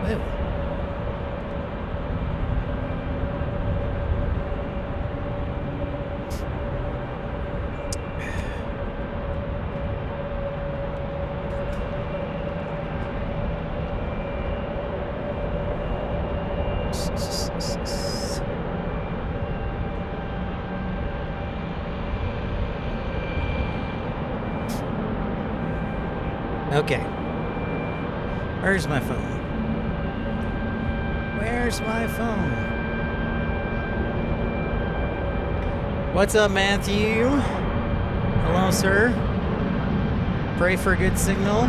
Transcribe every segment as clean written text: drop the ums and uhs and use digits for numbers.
Whoa. Okay. Where's my phone? Where's my phone? What's up, Matthew? Hello, sir. Pray for a good signal.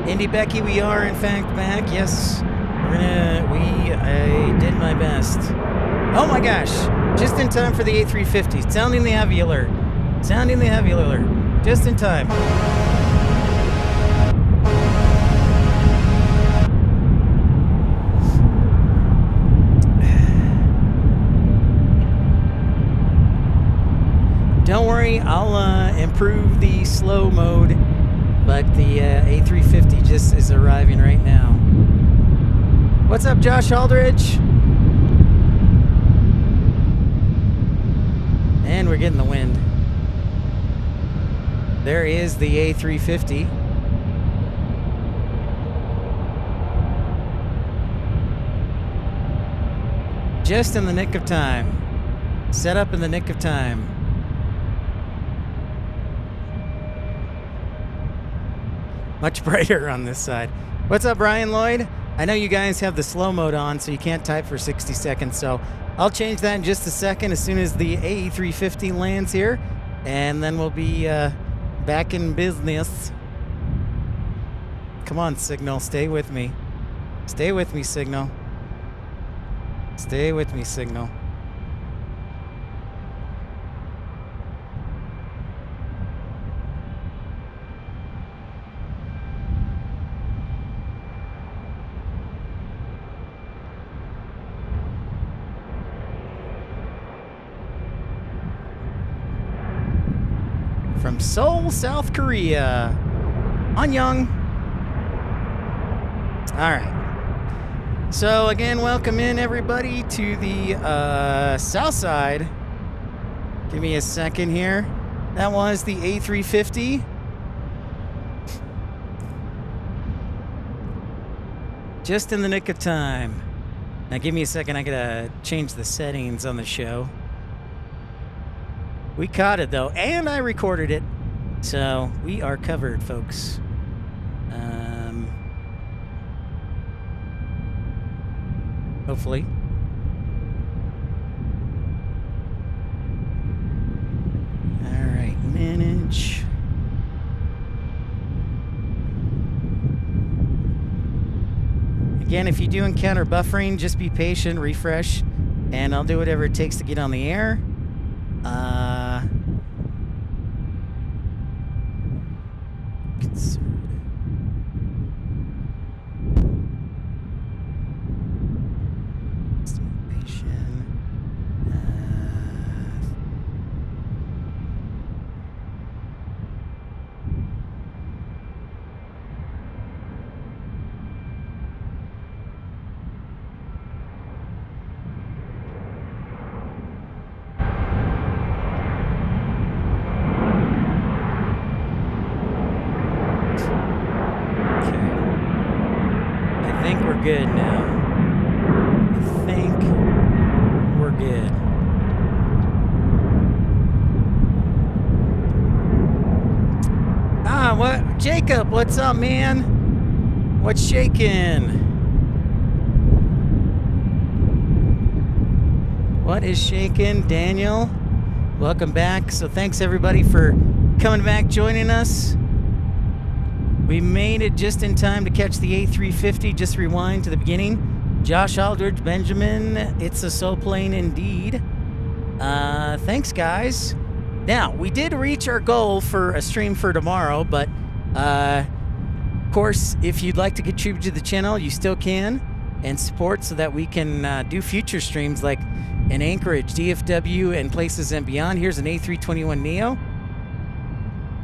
Indy Becky, we are in fact back. Yes, I did my best. Oh my gosh! Just in time for the A350. Sounding the heavy alert. Sounding the heavy alert. Just in time. Don't worry, I'll improve the slow mode, but the A350 just is arriving right now. What's up, Josh Aldridge? And we're getting the wind. There is the A350. Just in the nick of time. Set up in the nick of time. Much brighter on this side. What's up, Brian Lloyd? I know you guys have the slow mode on, so you can't type for 60 seconds, so I'll change that in just a second as soon as the A350 lands here, and then we'll be back in business. Come on, Signal, stay with me. Stay with me, Signal. Stay with me, Signal. From Seoul, South Korea. Annyeong. All right. So again, welcome in everybody to the south side. Give me a second here. That was the A350. Just in the nick of time. Now give me a second, I gotta change the settings on the show. We caught it though, and I recorded it, so we are covered, folks. Hopefully. All right, manage. Again, if you do encounter buffering, just be patient, refresh, and I'll do whatever it takes to get on the air. Good now. I think we're good. Ah, what? Jacob, what's up, man? What's shaking? What is shaking? Daniel, welcome back. So thanks everybody for coming back, joining us. We made it just in time to catch the A350. Just rewind to the beginning. Josh Aldridge, Benjamin, it's a soul plane indeed. Thanks, guys. Now, we did reach our goal for a stream for tomorrow, but of course, if you'd like to contribute to the channel, you still can, and support so that we can do future streams like in Anchorage, DFW, and places and beyond. Here's an A321neo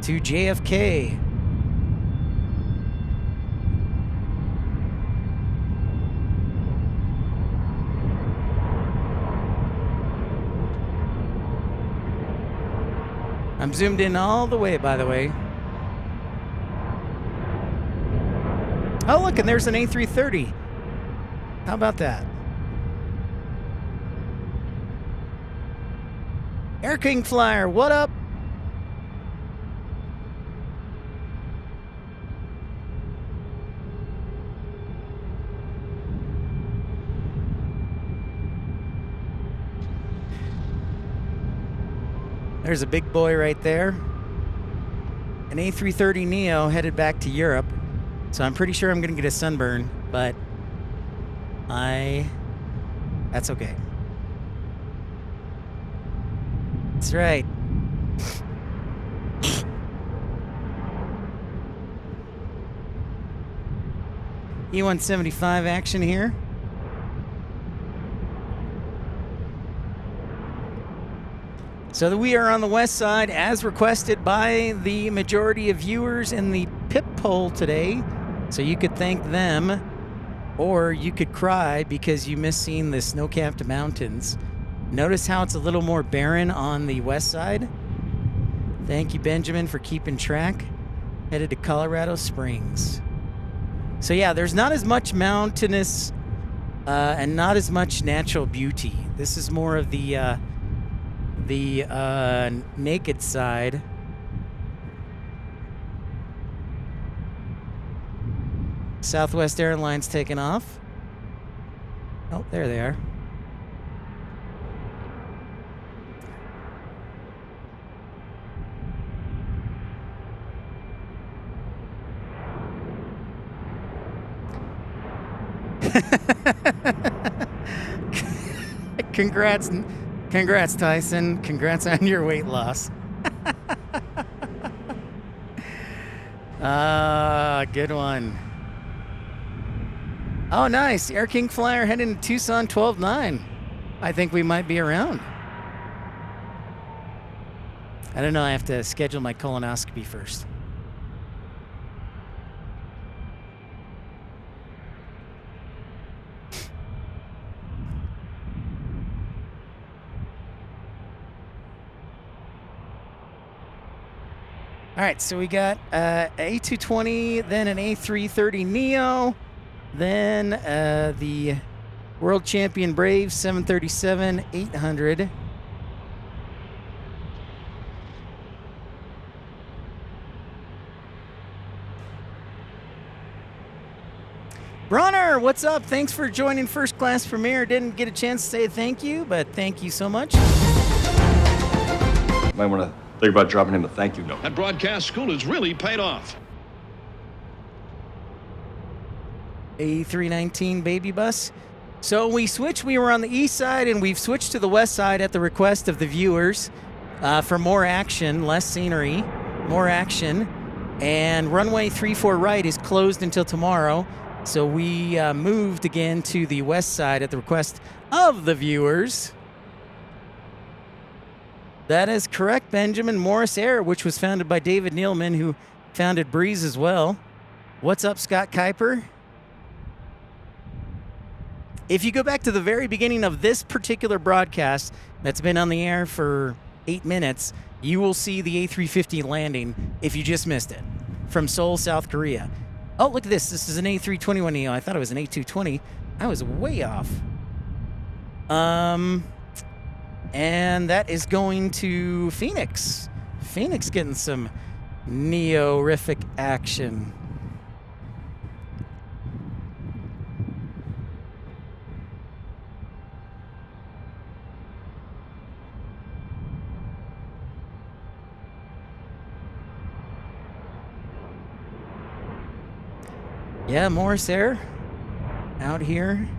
to JFK. I'm zoomed in all the way, by the way. Oh, look, and there's an A330. How about that? Air King Flyer, what up? There's a big boy right there. An A330neo headed back to Europe. So I'm pretty sure I'm going to get a sunburn, but that's okay. That's right. E175 action here. So we are on the west side as requested by the majority of viewers in the Pip poll today. So you could thank them, or you could cry because you missed seeing the snow-capped mountains. Notice how it's a little more barren on the west side. Thank you, Benjamin, for keeping track. Headed to Colorado Springs. So yeah, there's not as much mountainous and not as much natural beauty. This is more of the naked side. Southwest Airlines taking off. Oh, there they are. Congrats, Tyson. Congrats on your weight loss. Good one. Oh, nice. Air King Flyer heading to Tucson 12-9. I think we might be around. I don't know. I have to schedule my colonoscopy first. All right, so we got A220, then an A330neo, then the World Champion Brave 737-800. Bronner, what's up? Thanks for joining First Class Premiere. Didn't get a chance to say thank you, but thank you so much. Might want to think about dropping him a thank you note. That broadcast school has really paid off. A319 baby bus. So we switched. We were on the east side, and we've switched to the west side at the request of the viewers for more action, less scenery, more action. And runway 34 right is closed until tomorrow. So we moved again to the west side at the request of the viewers. That is correct, Benjamin. Morris Air, which was founded by David Nealman, who founded Breeze as well. What's up, Scott Kuiper? If you go back to the very beginning of this particular broadcast that's been on the air for 8 minutes, you will see the A350 landing if you just missed it from Seoul, South Korea. Oh, look at this. This is an A321neo. I thought it was an A220. I was way off. And that is going to Phoenix. Phoenix getting some Neo-rific action. Yeah, Morris Air out here.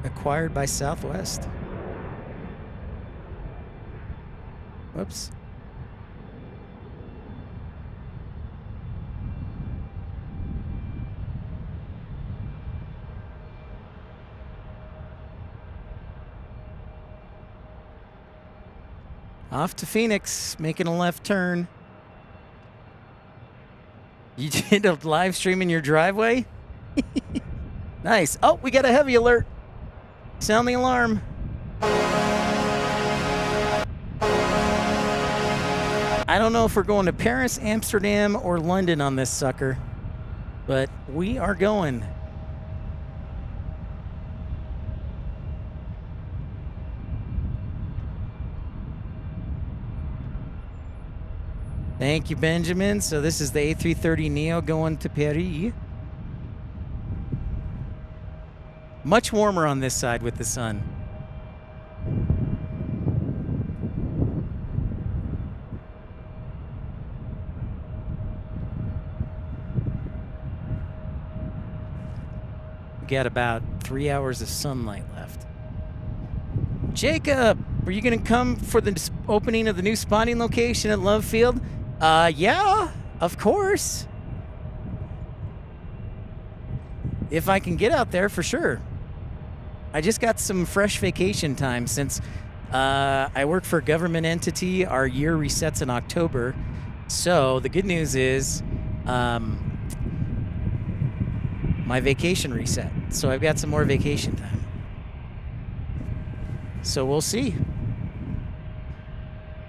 Acquired by Southwest. Whoops. Off to Phoenix, making a left turn. You did a live stream in your driveway? Nice. Oh, we got a heavy alert. Sound the alarm. I don't know if we're going to Paris, Amsterdam, or London on this sucker, but we are going. Thank you, Benjamin. So this is the A330neo going to Paris. Much warmer on this side with the sun. We got about 3 hours of sunlight left. Jacob, are you going to come for the opening of the new spotting location at Love Field? Yeah, of course. If I can get out there, for sure. I just got some fresh vacation time since I work for a government entity. Our year resets in October. So the good news is my vacation reset. So I've got some more vacation time. So we'll see.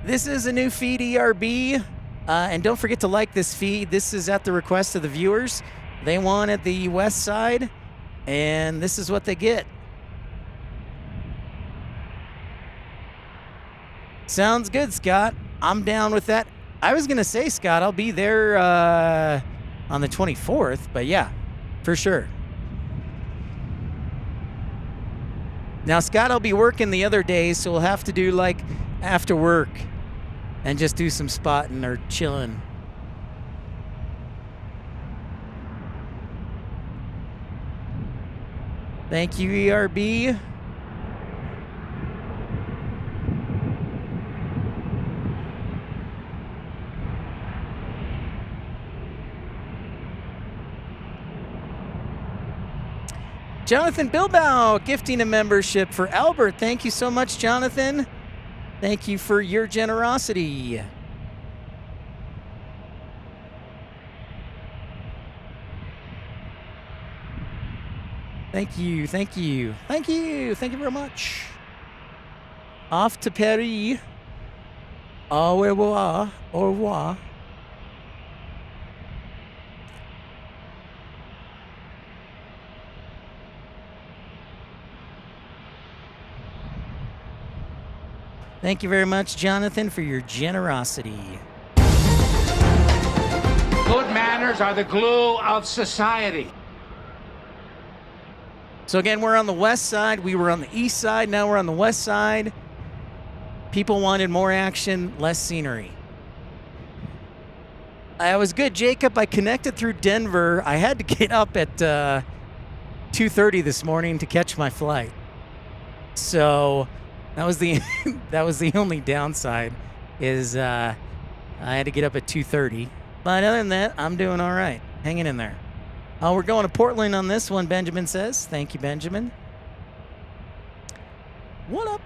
This is a new feed, ERB. And don't forget to like this feed. This is at the request of the viewers. They wanted the west side, and this is what they get. Sounds good, Scott. I'm down with that. I was going to say, Scott, I'll be there on the 24th, but yeah, for sure. Now, Scott, I'll be working the other days, so we'll have to do like after work and just do some spotting or chilling. Thank you, ERB. Jonathan Bilbao gifting a membership for Albert. Thank you so much, Jonathan. Thank you for your generosity. Thank you, thank you, thank you, thank you very much. Off to Paris. Au revoir, au revoir. Thank you very much, Jonathan, for your generosity. Good manners are the glue of society. So again, we're on the west side. We were on the east side. Now we're on the west side. People wanted more action, less scenery. I was good, Jacob. I connected through Denver. I had to get up at 2:30 this morning to catch my flight. So that was the that was the only downside, is I had to get up at 2:30. But other than that, I'm doing all right. Hanging in there. We're going to Portland on this one, Benjamin says. Thank you, Benjamin. What up?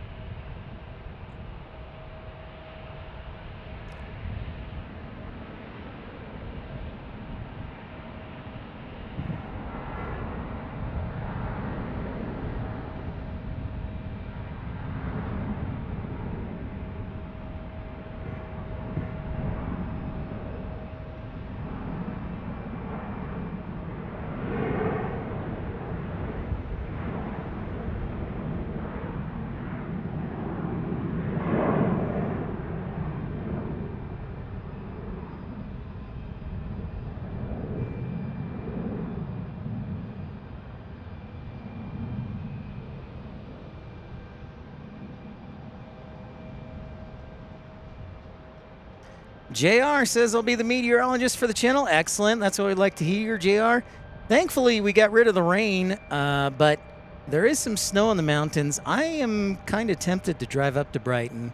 JR says I'll be the meteorologist for the channel. Excellent. That's what we'd like to hear, JR. Thankfully, we got rid of the rain, but there is some snow in the mountains. I am kind of tempted to drive up to Brighton,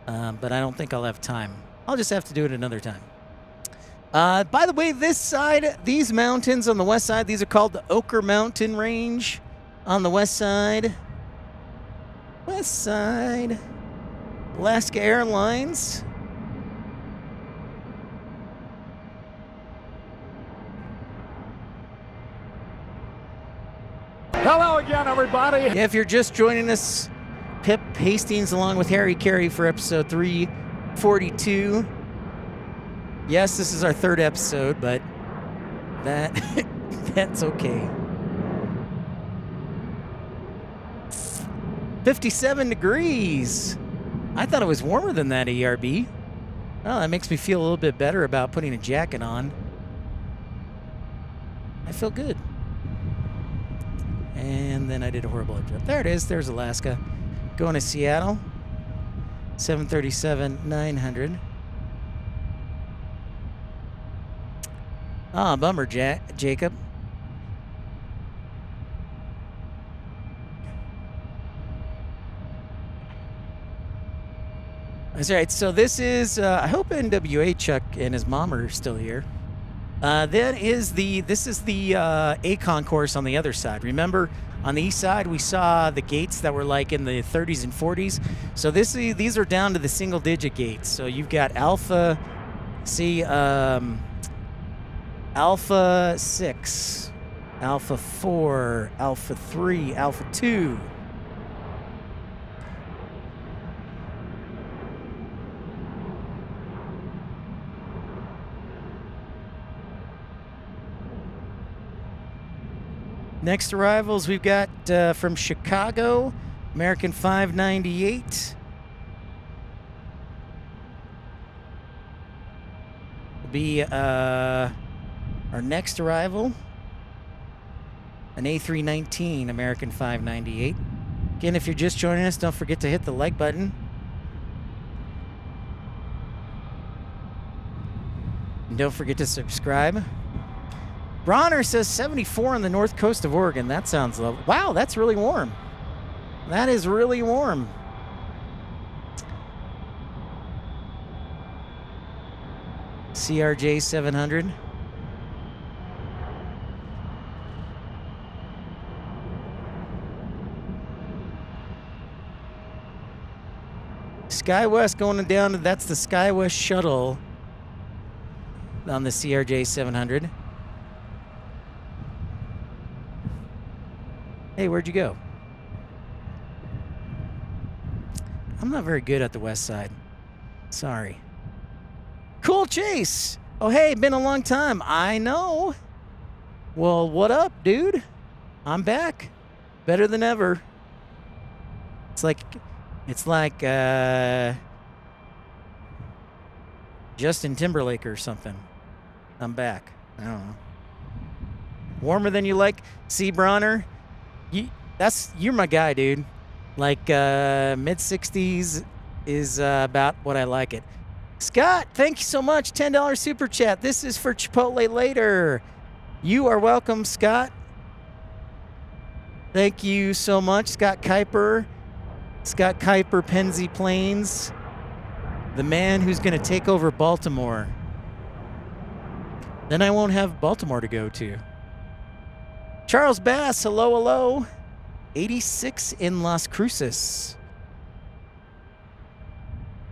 but I don't think I'll have time. I'll just have to do it another time. By the way, this side, these mountains on the west side, these are called the Ochre Mountain Range on the west side. West side. Alaska Airlines. Hello again, everybody. Yeah, if you're just joining us, Pip Hastings along with Harry Carey for episode 342. Yes, this is our 3rd episode, but that's okay. 57 degrees. I thought it was warmer than that, ERB. Oh, that makes me feel a little bit better about putting a jacket on. I feel good. And then I did a horrible updraft. There it is. There's Alaska. Going to Seattle. 737-900. Ah, bummer, Jacob. That's right. So this is, I hope NWA Chuck and his mom are still here. This is the Acon course on the other side. Remember, on the east side, we saw the gates that were like in the 30s and 40s. So these are down to the single-digit gates. So you've got Alpha, Alpha 6, Alpha 4, Alpha 3, Alpha 2. Next arrivals we've got from Chicago, American 598. Will be our next arrival, an A319 American 598. Again, if you're just joining us, don't forget to hit the like button. And don't forget to subscribe. Bronner says 74 on the north coast of Oregon. That sounds lovely. Wow, that's really warm. That is really warm. CRJ 700. SkyWest going down. That's the SkyWest shuttle on the CRJ 700. Hey, where'd you go? I'm not very good at the west side. Sorry. Cool Chase. Oh, hey, been a long time. I know. Well, what up, dude? I'm back. Better than ever. It's like Justin Timberlake or something. I'm back. I don't know. Warmer than you like? See, Bronner? You're my guy, dude. Like mid 60s is about what I like it. Scott, thank you so much. $10 super chat. This is for Chipotle later. You are welcome, Scott. Thank you so much, Scott Kuiper. Scott Kuiper, Penzi Plains, the man who's going to take over Baltimore. Then I won't have Baltimore to go to. Charles Bass, hello, hello. 86 in Las Cruces.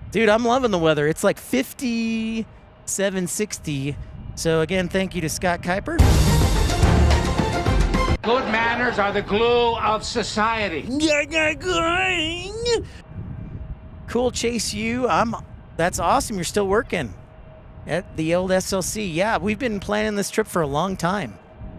Dude, I'm loving the weather. It's like 57, 60. So again, thank you to Scott Kuiper. Good manners are the glue of society. Cool Chase you. That's awesome. You're still working at the old SLC. Yeah, we've been planning this trip for a long time.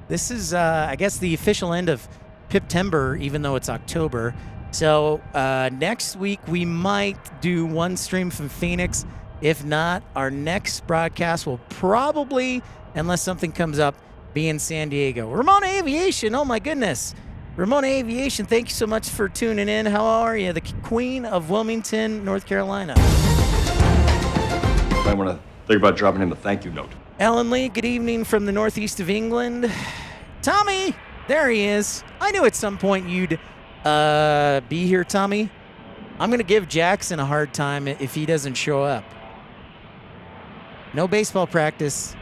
This is, I guess, the official end of Piptember, even though it's October. So next week we might do one stream from Phoenix. If not, our next broadcast will probably, unless something comes up, be in San Diego. Ramona Aviation, oh my goodness. Ramona Aviation, thank you so much for tuning in. How are you? The Queen of Wilmington, North Carolina. I want to think about dropping him a thank you note. Alan Lee, good evening from the northeast of England. Tommy, there he is. I knew at some point you'd be here, Tommy. I'm going to give Jackson a hard time if he doesn't show up. No baseball practice.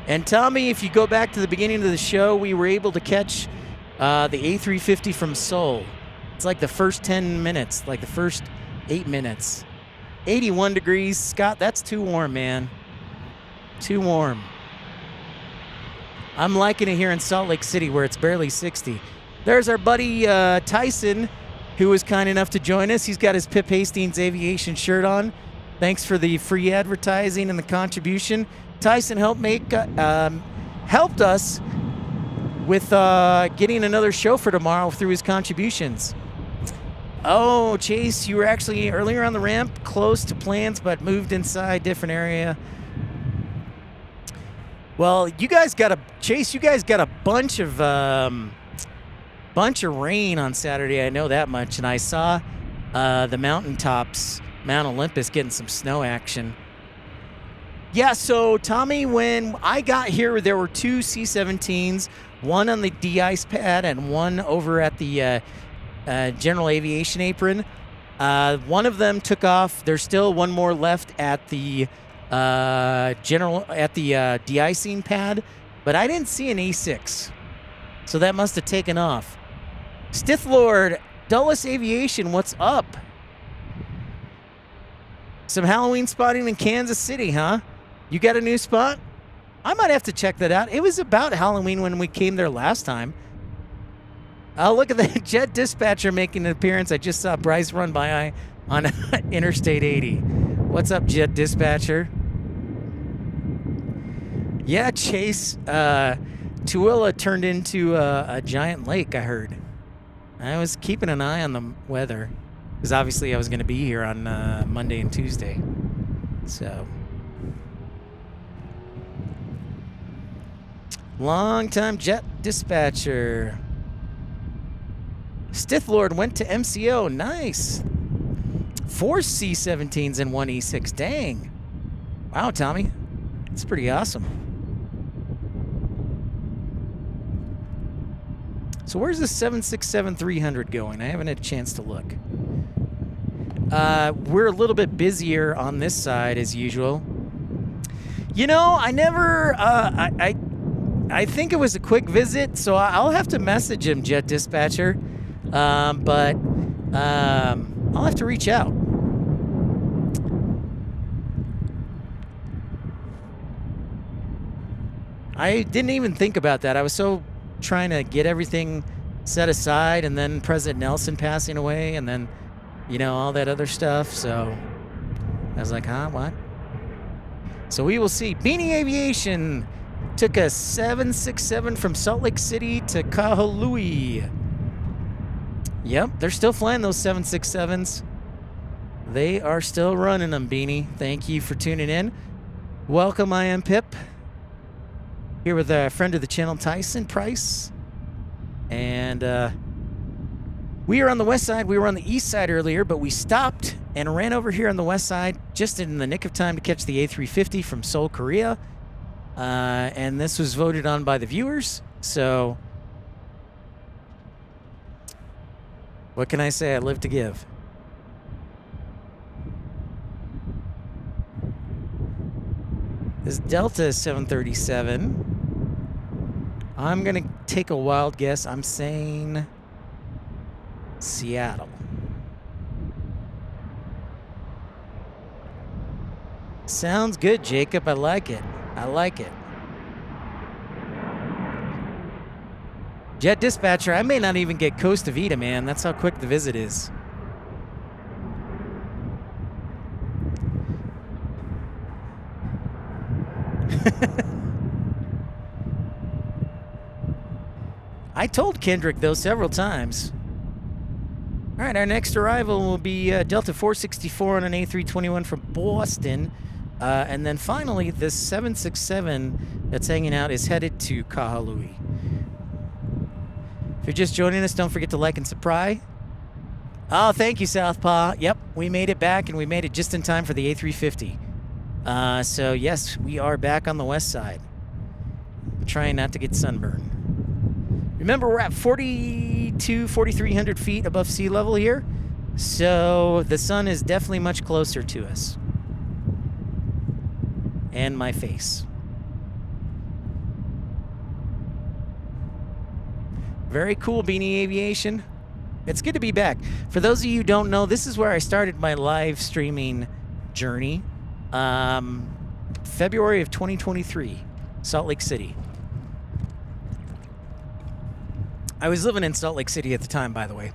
And Tommy, if you go back to the beginning of the show, we were able to catch the A350 from Seoul. It's like the first 10 minutes, like the first 8 minutes. 81 degrees. Scott, that's too warm, man. Too warm. I'm liking it here in Salt Lake City where it's barely 60. There's our buddy Tyson. who was kind enough to join us. He's got his Pip Hastings Aviation shirt on. Thanks for the free advertising and the contribution. Tyson helped us with getting another show for tomorrow through his contributions. Oh, Chase, you were actually earlier on the ramp, close to plans, but moved inside, different area. Well, you guys got a bunch of rain on Saturday. I know that much, and I saw the mountaintops, Mount Olympus, getting some snow action. Yeah, so Tommy, when I got here, there were 2 C-17s, one on the de-ice pad and one over at the general aviation apron. One of them took off. There's still one more left at the de-icing pad, but I didn't see an A6, so that must have taken off. Stithlord, Dulles Aviation, what's up? Some Halloween spotting in Kansas City, huh? You got a new spot? I might have to check that out. It was about Halloween when we came there last time. Oh, look at that jet dispatcher making an appearance. I just saw Bryce run by on Interstate 80. What's up, jet dispatcher? Yeah, Chase. Tooele turned into a giant lake, I heard. I was keeping an eye on the weather because obviously I was going to be here on Monday and Tuesday. So, long-time jet dispatcher. Stithlord went to MCO. Nice. 4 C-17s and 1 E6. Dang. Wow, Tommy. That's pretty awesome. So where's the 767-300 going? I haven't had a chance to look. We're a little bit busier on this side as usual. You know, I never... I think it was a quick visit, so I'll have to message him, jet dispatcher. But I'll have to reach out. I didn't even think about that. I was so trying to get everything set aside, and then President Nelson passing away, and then, you know, all that other stuff. So I was like, huh, what? So we will see. Beanie Aviation took a 767 from Salt Lake City to Kahului. Yep, they're still flying those 767s. They are still running them, Beanie. Thank you for tuning in. Welcome, I am Pip. Here with a friend of the channel, Tyson Price. And we are on the west side. We were on the east side earlier, but we stopped and ran over here on the west side just in the nick of time to catch the A350 from Seoul, Korea. And this was voted on by the viewers. So what can I say? I live to give. This Delta is 737. I'm going to take a wild guess. I'm saying Seattle. Sounds good, Jacob. I like it. I like it. Jet dispatcher, I may not even get Costa Vida, man. That's how quick the visit is. I told Kendrick, though, several times. All right, our next arrival will be Delta 464 on an A321 from Boston. And then finally, this 767 that's hanging out is headed to Kahului. If you're just joining us, don't forget to like and subscribe. Oh, thank you, Southpaw. Yep, we made it back, and we made it just in time for the A350. So, yes, we are back on the west side. Trying not to get sunburned. Remember, we're at 4,300 feet above sea level here, so the sun is definitely much closer to us. And my face. Very cool, Beanie Aviation. It's good to be back. For those of you who don't know, this is where I started my live streaming journey. February of 2023, Salt Lake City. I was living in Salt Lake City at the time, by the way.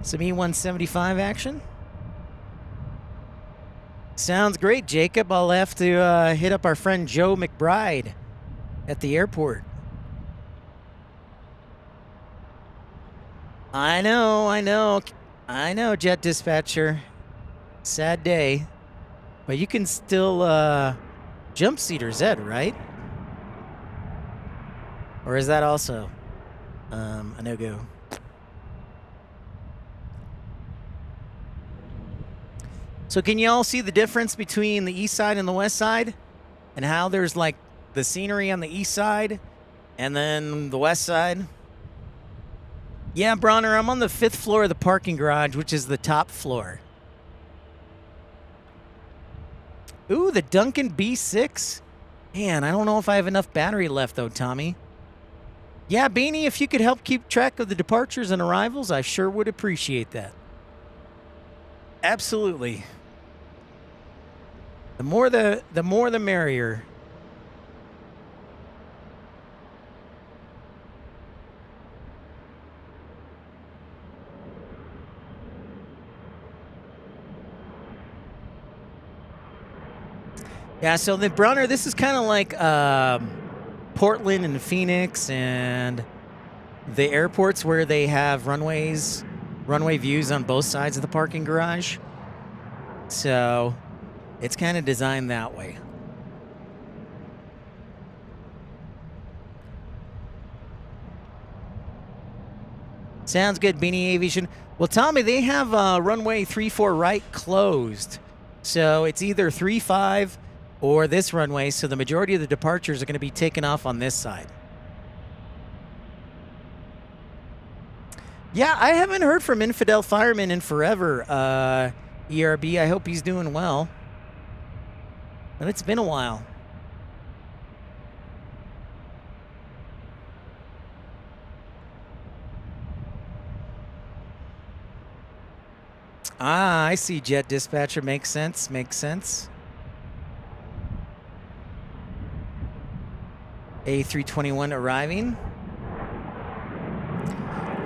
Some E-175 action. Sounds great, Jacob. I'll have to hit up our friend Joe McBride at the airport. I know, Jet Dispatcher. Sad day. But you can still jump Cedar Z, right? Or is that also a no-go? So can you all see the difference between the east side and the west side? And how there's like the scenery on the east side and then the west side? Yeah, Bronner, I'm on the 5th floor of the parking garage, which is the top floor. Ooh, the Duncan B6. Man, I don't know if I have enough battery left, though, Tommy. Yeah, Beanie, if you could help keep track of the departures and arrivals, I sure would appreciate that. Absolutely. The more the merrier. Yeah, so the Brunner, this is kind of like Portland and Phoenix and the airports where they have runway views on both sides of the parking garage. So it's kind of designed that way. Sounds good, Beanie Aviation. Well, Tommy, they have runway 34 right closed. So it's either 35 or this runway, so the majority of the departures are going to be taken off on this side. Yeah, I haven't heard from Infidel Fireman in forever, ERB. I hope he's doing well. But it's been a while. Ah, I see, Jet Dispatcher. Makes sense, makes sense. A321 arriving.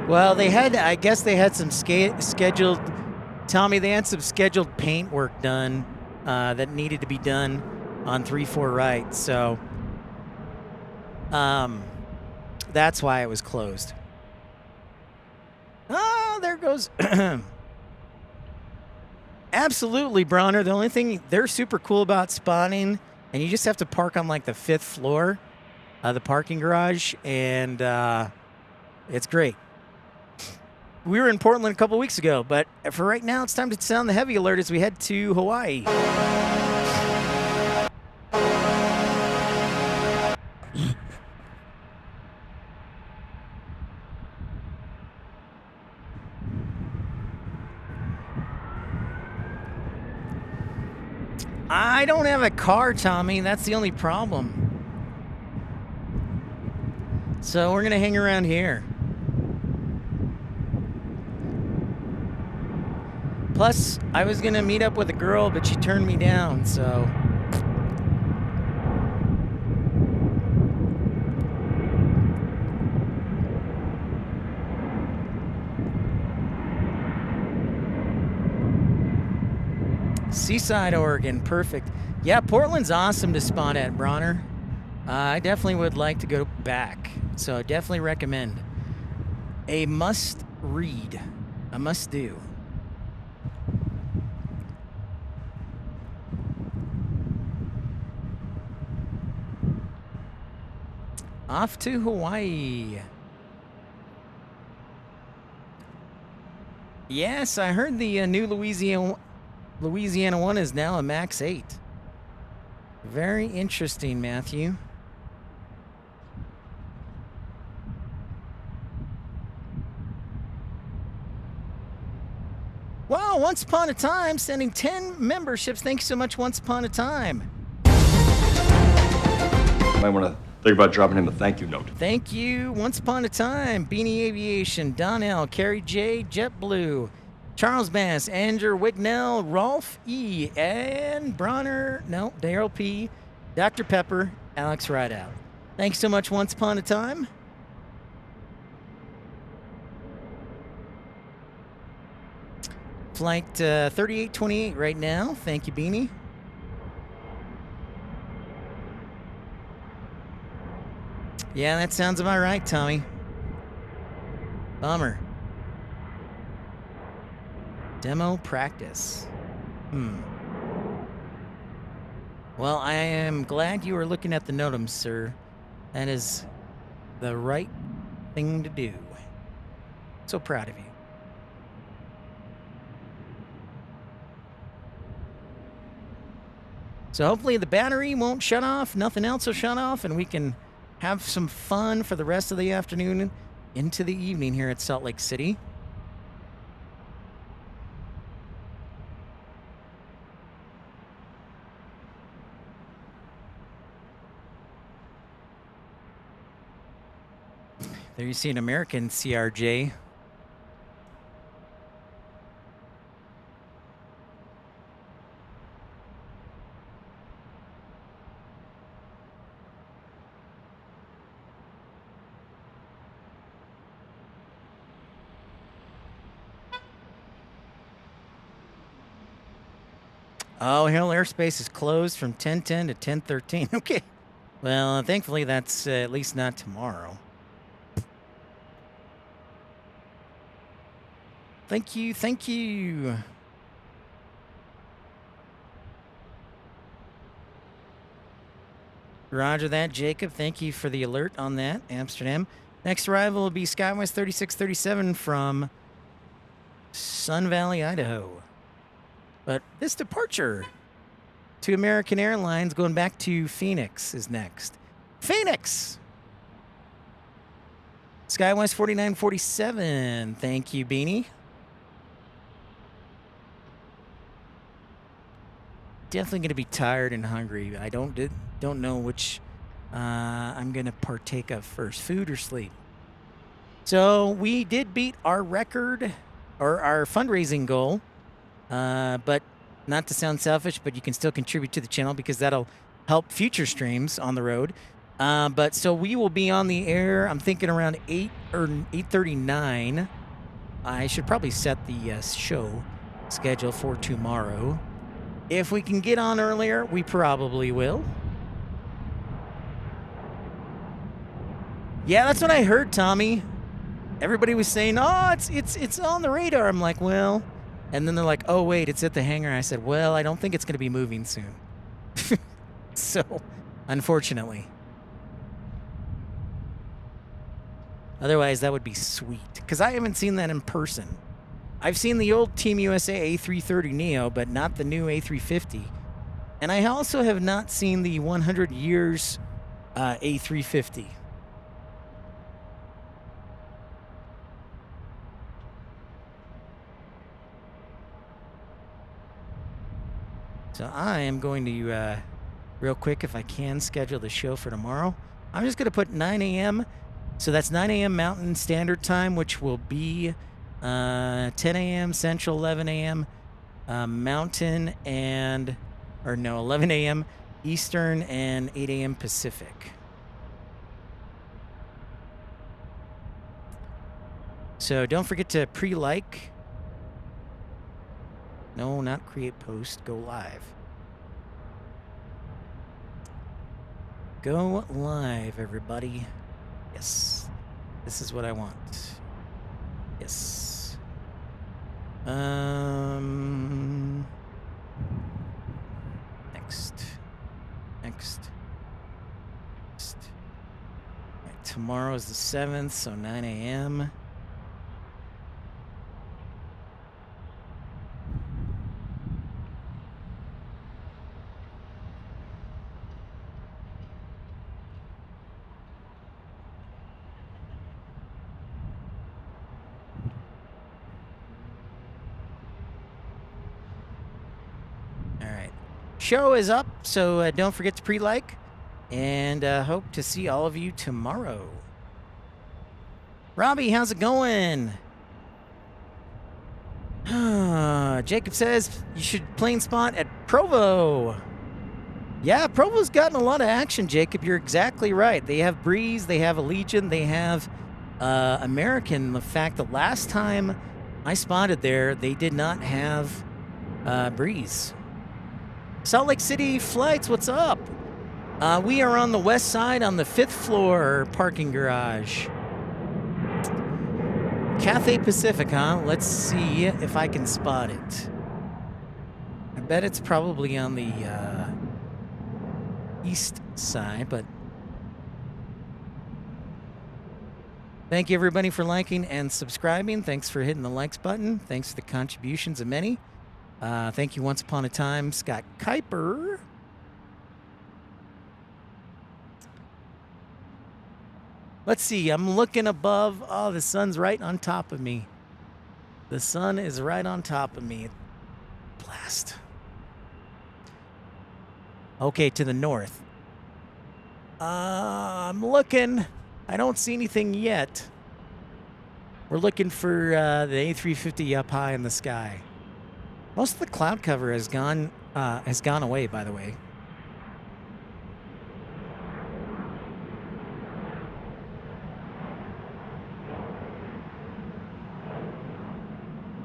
Well, they had, I guess they had some scheduled, Tommy, they had some scheduled paint work done that needed to be done on 34 right. So that's why it was closed. Oh, there goes. Absolutely, Bronner. The only thing, they're super cool about spotting, and you just have to park on like the 5th floor. The parking garage, and it's great. We were in Portland a couple weeks ago, but for right now, it's time to sound the heavy alert as we head to Hawaii. I don't have a car, Tommy. That's the only problem. So we're going to hang around here. Plus, I was going to meet up with a girl, but she turned me down, so. Seaside, Oregon, perfect. Yeah, Portland's awesome to spot at, Bronner. I definitely would like to go back, so I definitely recommend. A must read, a must do. Off to Hawaii. Yes, I heard the new Louisiana 1 is now a Max 8. Very interesting, Matthew. Wow, Once Upon a Time sending 10 memberships. Thank you so much, Once Upon a Time. Might want to think about dropping him a thank you note. Thank you, Once Upon a Time, Beanie Aviation, Donnell, Carrie J, JetBlue, Charles Bass, Andrew Wignell, Rolf E, and Bronner, no, Daryl P, Dr. Pepper, Alex Rideout. Thanks so much, Once Upon a Time. Flight 3828 right now. Thank you, Beanie. Yeah, that sounds about right, Tommy. Bummer. Demo practice. Well, I am glad you are looking at the NOTAMs, sir. That is the right thing to do. So proud of you. So hopefully the battery won't shut off, nothing else will shut off, and we can have some fun for the rest of the afternoon into the evening here at Salt Lake City. There you see an American CRJ. Oh, Hill Airspace is closed from 10:10 to 10:13. Okay. Well, thankfully that's at least not tomorrow. Thank you, thank you. Roger that, Jacob. Thank you for the alert on that, Amsterdam. Next arrival will be SkyWest 3637 from Sun Valley, Idaho. But this departure to American Airlines going back to Phoenix is next. Phoenix! SkyWest 4947. Thank you, Beanie. Definitely going to be tired and hungry. I don't know which I'm going to partake of first, food or sleep. So we did beat our record or our fundraising goal, but not to sound selfish, but you can still contribute to the channel because that'll help future streams on the road. But so we will be on the air, I'm thinking around 8 or 8:39. I should probably set the show schedule for tomorrow. If we can get on earlier, we probably will. Yeah, that's what I heard, Tommy. Everybody was saying, "Oh, it's on the radar." I'm like, "Well," and then they're like, "Oh, wait, it's at the hangar." I said, "Well, I don't think it's going to be moving soon." So, unfortunately. Otherwise, that would be sweet because I haven't seen that in person. I've seen the old Team USA A330neo, but not the new A350. And I also have not seen the 100 years A350. So I am going to, real quick, if I can, schedule the show for tomorrow. I'm just going to put 9 a.m. So that's 9 a.m. Mountain Standard Time, which will be 10 a.m. Central, 11 a.m. Mountain, and, or no, 11 a.m. Eastern and 8 a.m. Pacific. So don't forget to pre-like. No, not create post, go live. Go live, everybody. Yes, this is what I want. Yes. Next. Right, tomorrow is the 7th, so 9 a.m. Show is up, so don't forget to pre-like, and hope to see all of you tomorrow. Robbie, how's it going? Jacob says you should plane spot at Provo. Yeah, Provo's gotten a lot of action, Jacob. You're exactly right. They have Breeze, they have Allegiant, they have American. The fact the last time I spotted there, they did not have breeze. Salt Lake City flights, what's up? We are on the west side on the 5th floor parking garage. Cathay Pacific, huh? Let's see if I can spot it. I bet it's probably on the east side, but thank you everybody for liking and subscribing. Thanks for hitting the likes button. Thanks for the contributions of many. Thank you once upon a time, Scott Kuiper. Let's see, I'm looking above. Oh, the sun's right on top of me. The sun is right on top of me. Blast. Okay, to the north. I'm looking. I don't see anything yet. We're looking for the A350 up high in the sky. Most of the cloud cover has gone away, by the way.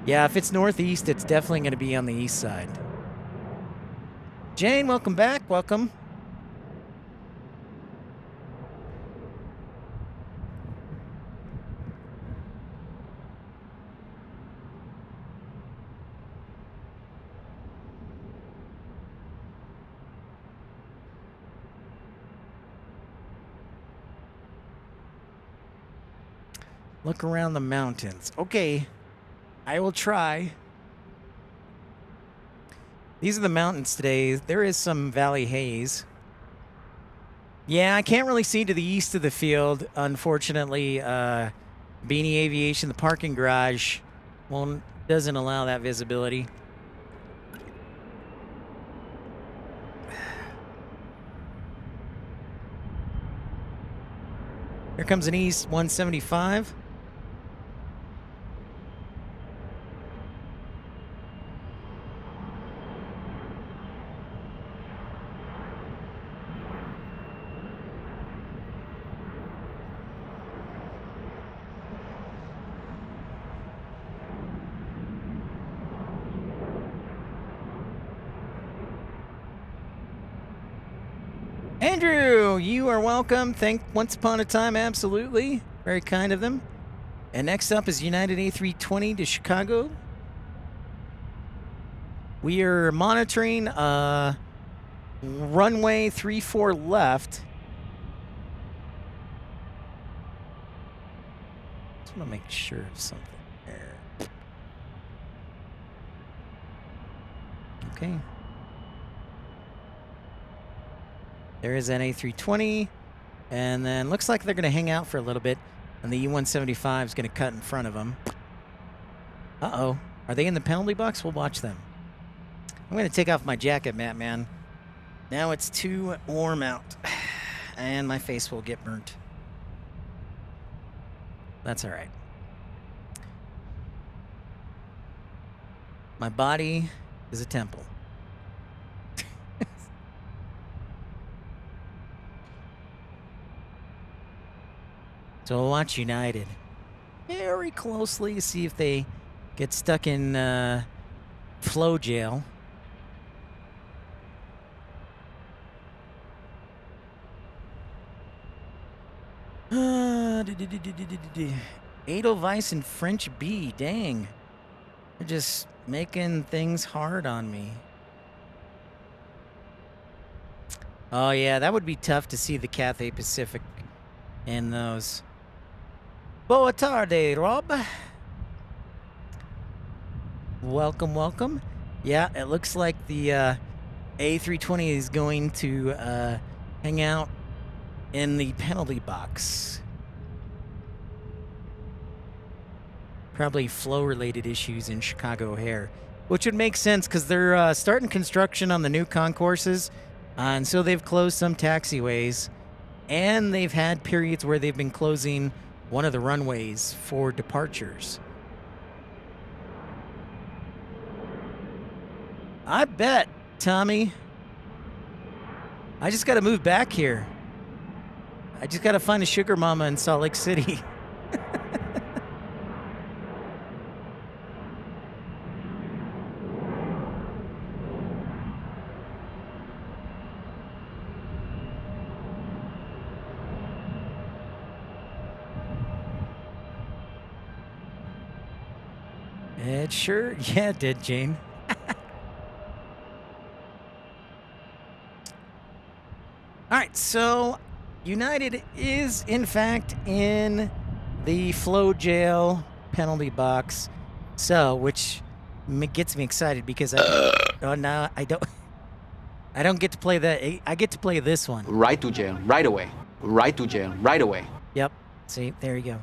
Yeah, if it's northeast, it's definitely going to be on the east side. Jane, welcome back. Welcome. Look around the mountains. Okay. I will try. These are the mountains today. There is some valley haze. Yeah, I can't really see to the east of the field, unfortunately. Beanie Aviation, the parking garage, doesn't allow that visibility. Here comes an East 175. Andrew, you are welcome. Once upon a time, absolutely. Very kind of them. And next up is United A320 to Chicago. We are monitoring runway 34 left. Just want to make sure of something there. Okay. There is an A320, and then looks like they're going to hang out for a little bit, and the E175 is going to cut in front of them. Uh-oh. Are they in the penalty box? We'll watch them. I'm going to take off my jacket, man. Now it's too warm out, and my face will get burnt. That's all right. My body is a temple. So we'll watch United very closely to see if they get stuck in flow jail. Edelweiss and French B, dang. They're just making things hard on me. Oh yeah, that would be tough to see the Cathay Pacific in those. Boa tarde, Rob. Welcome, welcome. Yeah, it looks like the A320 is going to hang out in the penalty box. Probably flow-related issues in Chicago O'Hare, which would make sense because they're starting construction on the new concourses, and so they've closed some taxiways, and they've had periods where they've been closing one of the runways for departures. I bet, Tommy. I just got to move back here. I just got to find a sugar mama in Salt Lake City. It sure, yeah, it did, Jane. All right, so United is, in fact, in the Flow Jail penalty box. So, which gets me excited because oh, no, I don't get to play that. I get to play this one. Right to jail, right away. Right to jail, right away. Yep. See, there you go.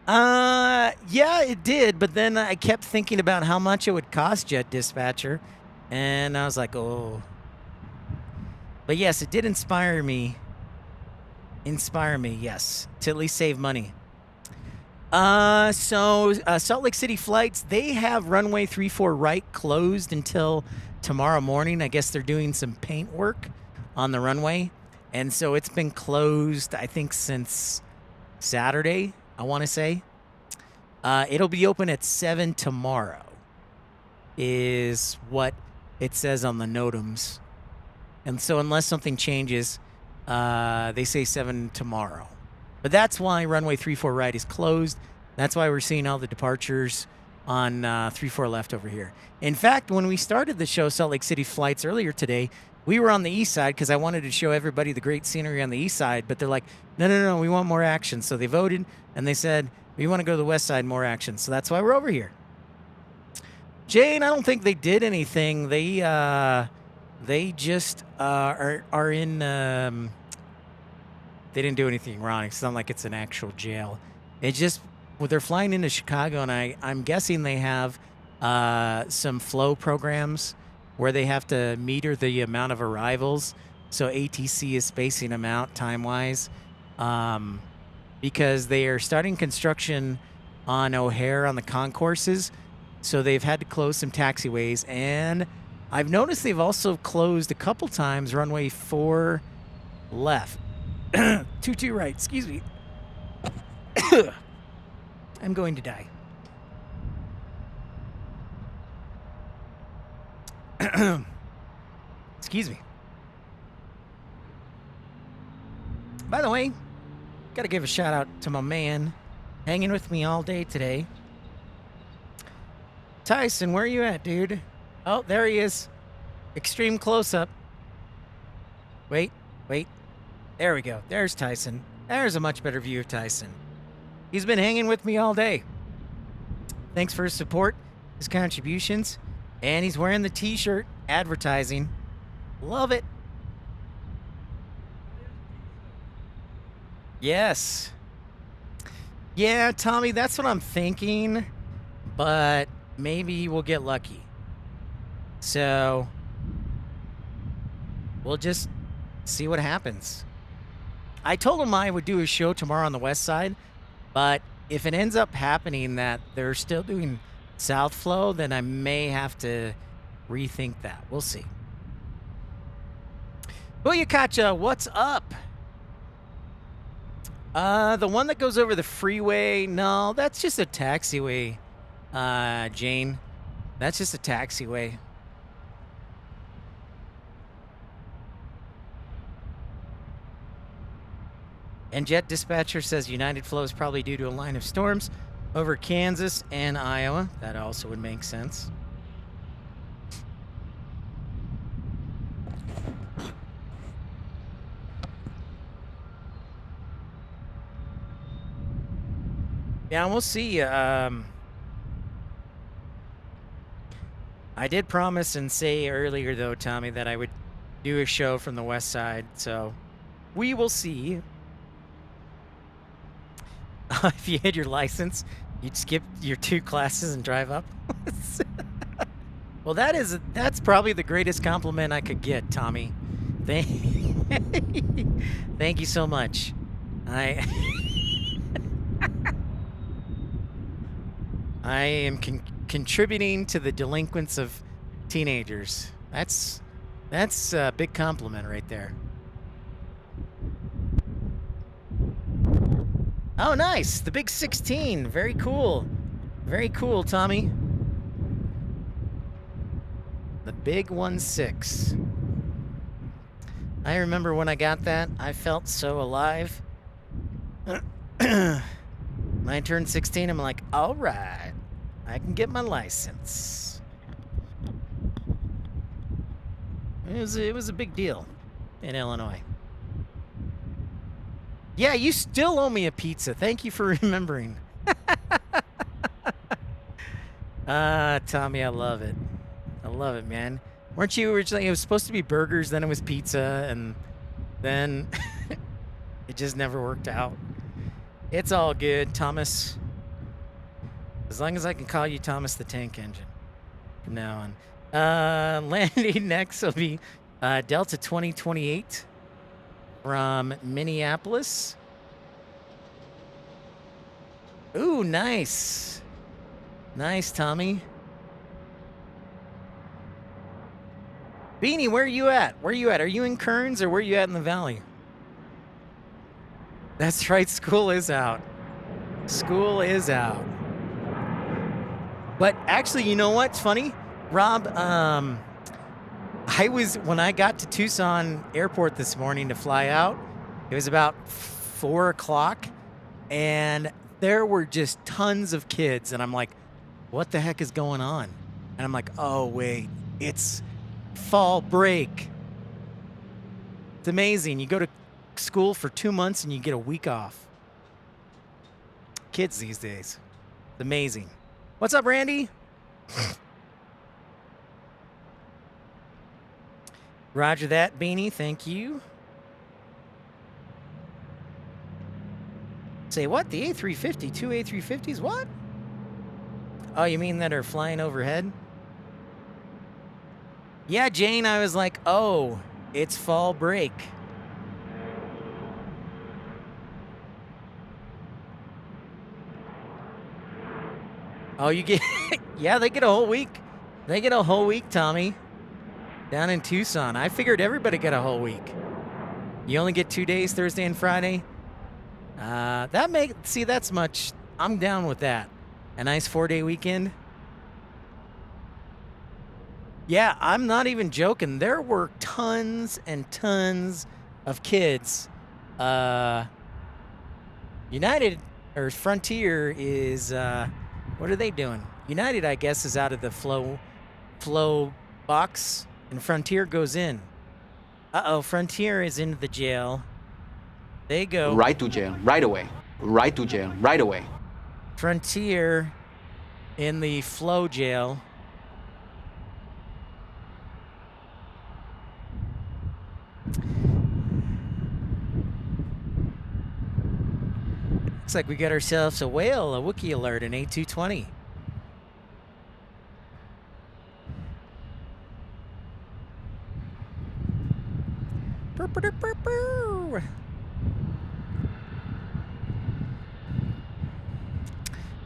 Yeah, it did, but then I kept thinking about how much it would cost Jet Dispatcher, and I was like, oh. But yes, it did inspire me. Yes, to at least save money. Salt Lake City flights, they have runway 34 right closed until tomorrow morning. I guess they're doing some paint work on the runway. And so it's been closed, I think, since Saturday, I want to say. It'll be open at 7 tomorrow, is what it says on the NOTAMs. And so unless something changes, they say 7 tomorrow. But that's why runway 34 right is closed. That's why we're seeing all the departures on 34 left over here. In fact, when we started the show, Salt Lake City flights earlier today, we were on the east side because I wanted to show everybody the great scenery on the east side. But they're like, no, we want more action. So they voted, and they said, we want to go to the west side, more action. So that's why we're over here. Jane, I don't think they did anything. They just are in. They didn't do anything wrong. It's not like it's an actual jail. It's just, well, they're flying into Chicago, and I'm guessing they have some flow programs where they have to meter the amount of arrivals. So ATC is spacing them out time-wise because they are starting construction on O'Hare on the concourses. So they've had to close some taxiways, and I've noticed they've also closed a couple times runway 4 left. 22 right, excuse me. I'm going to die. Excuse me. By the way, gotta give a shout out to my man hanging with me all day today. Tyson, where are you at, dude? Oh, there he is. Extreme close-up. Wait. There we go. There's Tyson. There's a much better view of Tyson. He's been hanging with me all day. Thanks for his support, his contributions, and he's wearing the t-shirt advertising. Love it. Yes. Yeah, Tommy, that's what I'm thinking, but maybe we'll get lucky. So we'll just see what happens. I told him I would do a show tomorrow on the west side, but if it ends up happening that they're still doing South Flow, then I may have to rethink that. We'll see. Booyakacha, what's up? The one that goes over the freeway, no, that's just a taxiway, Jane. That's just a taxiway. And Jet Dispatcher says United Flow is probably due to a line of storms over Kansas and Iowa. That also would make sense. Yeah, we'll see. I did promise and say earlier, though, Tommy, that I would do a show from the west side, so we will see. If you had your license, you'd skip your 2 classes and drive up. Well, that's probably the greatest compliment I could get, Tommy. Thank you so much. I am contributing to the delinquents of teenagers. That's a big compliment right there. Oh, nice. The big 16. Very cool. Very cool, Tommy. The big 1.6. I remember when I got that, I felt so alive. When I turned 16, I'm like, all right. I can get my license. It was a big deal in Illinois. Yeah, you still owe me a pizza. Thank you for remembering. Tommy, I love it. I love it, man. Weren't you originally? It was supposed to be burgers, then it was pizza, and then it just never worked out. It's all good, Thomas. As long as I can call you Thomas the Tank Engine from now on. Landing next will be Delta 2028 from Minneapolis. Ooh, nice. Nice, Tommy. Beanie, where are you at? Where are you at? Are you in Kearns or where are you at in the valley? That's right, school is out. School is out. But actually, you know what's funny? Rob, when I got to Tucson Airport this morning to fly out, it was about 4 o'clock, and there were just tons of kids, and I'm like, what the heck is going on? And I'm like, oh, wait, it's fall break. It's amazing. You go to school for 2 months and you get a week off. Kids these days. It's amazing. What's up, Randy? Roger that, Beanie. Thank you. Say what? The A350? 2 A350s? What? Oh, you mean that are flying overhead? Yeah, Jane, I was like, oh, it's fall break. Oh, you get... yeah, they get a whole week. They get a whole week, Tommy. Down in Tucson. I figured everybody got a whole week. You only get 2 days, Thursday and Friday. That's much. I'm down with that. A nice 4-day weekend. Yeah, I'm not even joking. There were tons and tons of kids. United or Frontier is what are they doing? United, I guess, is out of the flow box, and Frontier goes in. Uh-oh, Frontier is into the jail. They go Right to jail, right away. Right to jail, right away. Frontier in the flow jail. Looks like we got ourselves a whale, a Wookiee alert, an A220. Burr, burr, burr, burr.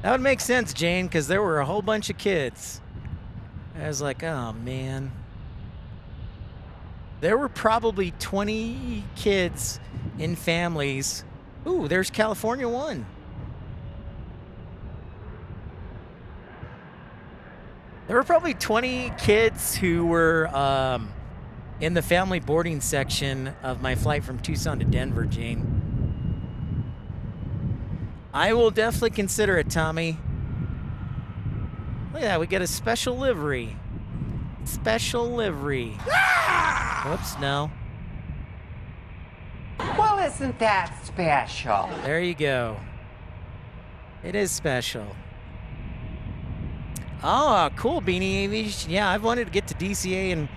That would make sense, Jane, because there were a whole bunch of kids. I was like, oh, man. There were probably 20 kids in families. Ooh, there's California 1. There were probably 20 kids who were in the family boarding section of my flight from Tucson to Denver, Jane. I will definitely consider it, Tommy. Look at that, we get a special livery. Special livery. Whoops, no. Well, isn't that special? There you go. It is special. Oh, cool, Beanie Aviation. Yeah, I've wanted to get to DCA and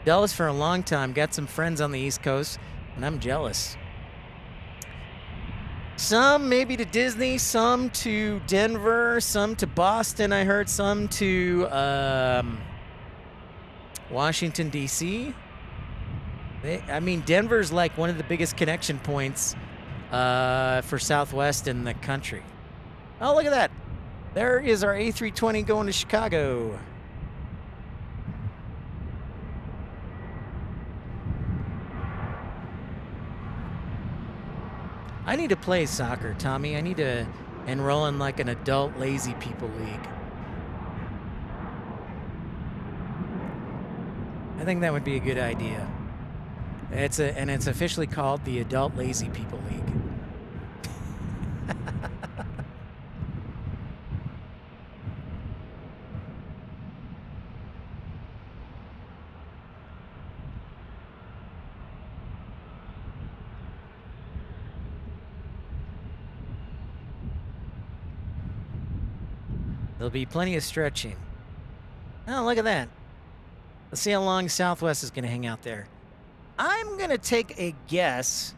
Dallas for a long time. Got some friends on the East Coast, and I'm jealous. Some maybe to Disney, some to Denver, some to Boston, I heard, some to Washington, D.C. I mean, Denver's like one of the biggest connection points for Southwest in the country. Oh, look at that. There is our A320 going to Chicago. I need to play soccer, Tommy. I need to enroll in like an adult lazy people league. I think that would be a good idea. It's officially called the Adult Lazy People League. There'll be plenty of stretching. Oh, look at that. Let's see how long Southwest is going to hang out there. I'm going to take a guess.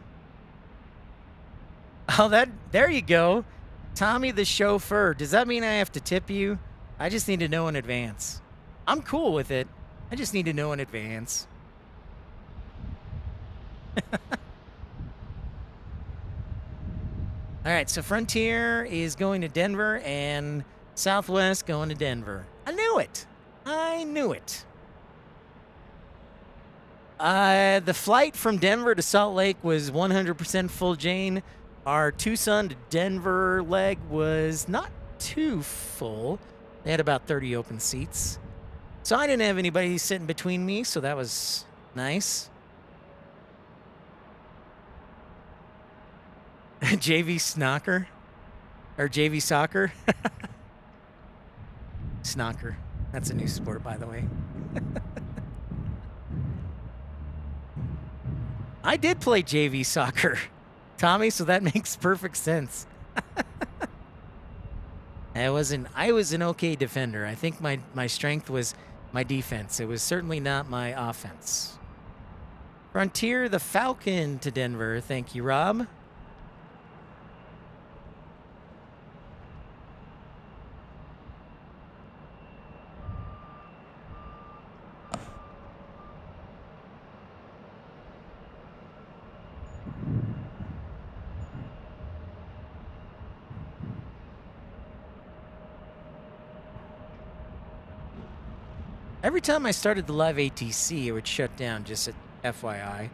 Oh, there you go. Tommy the chauffeur. Does that mean I have to tip you? I just need to know in advance. I'm cool with it. I just need to know in advance. All right, so Frontier is going to Denver and Southwest going to Denver. I knew it. I knew it. The flight from Denver to Salt Lake was 100% full, Jane. Our Tucson to Denver leg was not too full. They had about 30 open seats. So I didn't have anybody sitting between me, so that was nice. JV Snocker? Or JV Soccer? Snocker. That's a new sport, by the way. I did play JV Soccer, Tommy, so that makes perfect sense. I was an okay defender. I think my strength was my defense. It was certainly not my offense. Frontier the Falcon to Denver. Thank you, Rob. Every time I started the live ATC, it would shut down, just at FYI,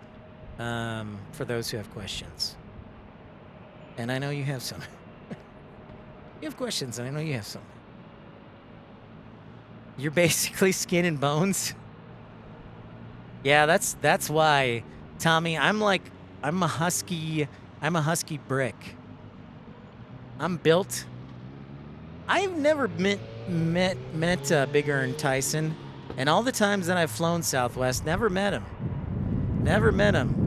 for those who have questions. And I know you have some. You have questions, and I know you have some. You're basically skin and bones? Yeah, that's why, Tommy, I'm a husky brick. I'm built. I've never met Big Earn Tyson. And all the times that I've flown Southwest, never met him. Never met him.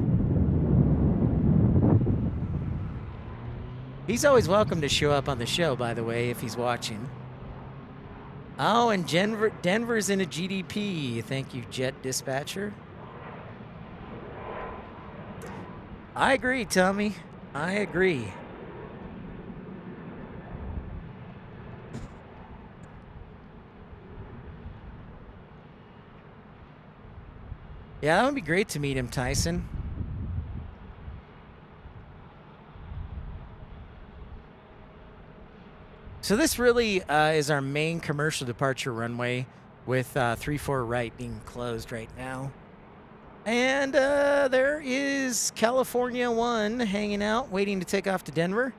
He's always welcome to show up on the show, by the way, if he's watching. Oh, and Denver's in a GDP. Thank you, Jet Dispatcher. I agree, Tommy. I agree. Yeah, that would be great to meet him, Tyson. So this really is our main commercial departure runway, with 3-4 right being closed right now. And there is California 1 hanging out, waiting to take off to Denver.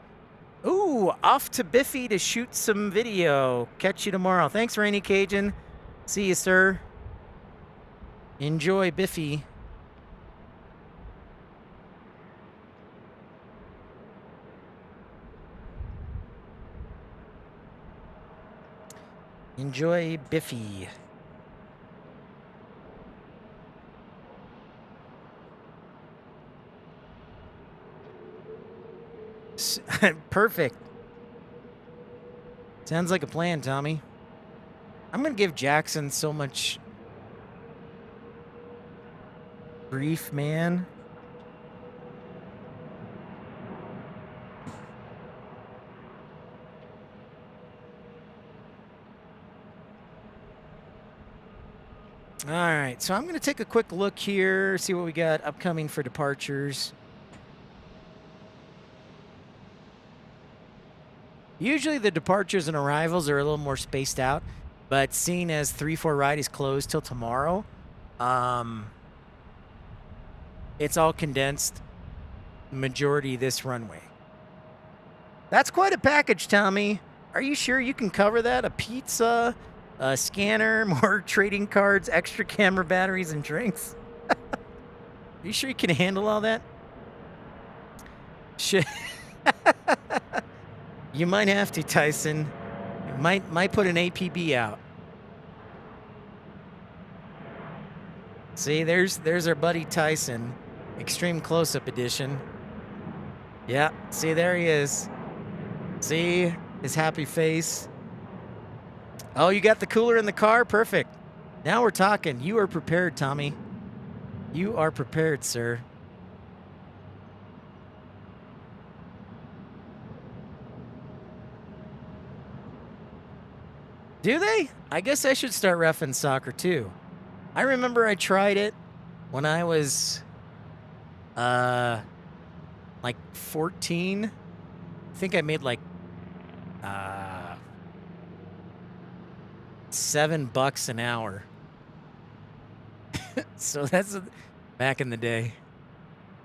Ooh, off to Biffy to shoot some video. Catch you tomorrow. Thanks, Rainy Cajun. See you, sir. Enjoy, Biffy. Enjoy, Biffy. Perfect. Sounds like a plan, Tommy. I'm going to give Jackson so much grief, man. All right, so I'm going to take a quick look here, see what we got upcoming for departures. Usually the departures and arrivals are a little more spaced out, but seeing as 3-4 right is closed till tomorrow, it's all condensed, majority this runway. That's quite a package, Tommy. Are you sure you can cover that? A pizza, a scanner, more trading cards, extra camera batteries, and drinks? Are you sure you can handle all that? Shit. You might have to, Tyson. You might put an APB out. See, there's our buddy Tyson. Extreme close-up edition. Yeah, see, there he is. See his happy face. Oh, you got the cooler in the car? Perfect. Now we're talking. You are prepared, Tommy. You are prepared, sir. Do they? I guess I should start reffing soccer too. I remember I tried it when I was like 14. I think I made like $7 an hour. So that's back in the day.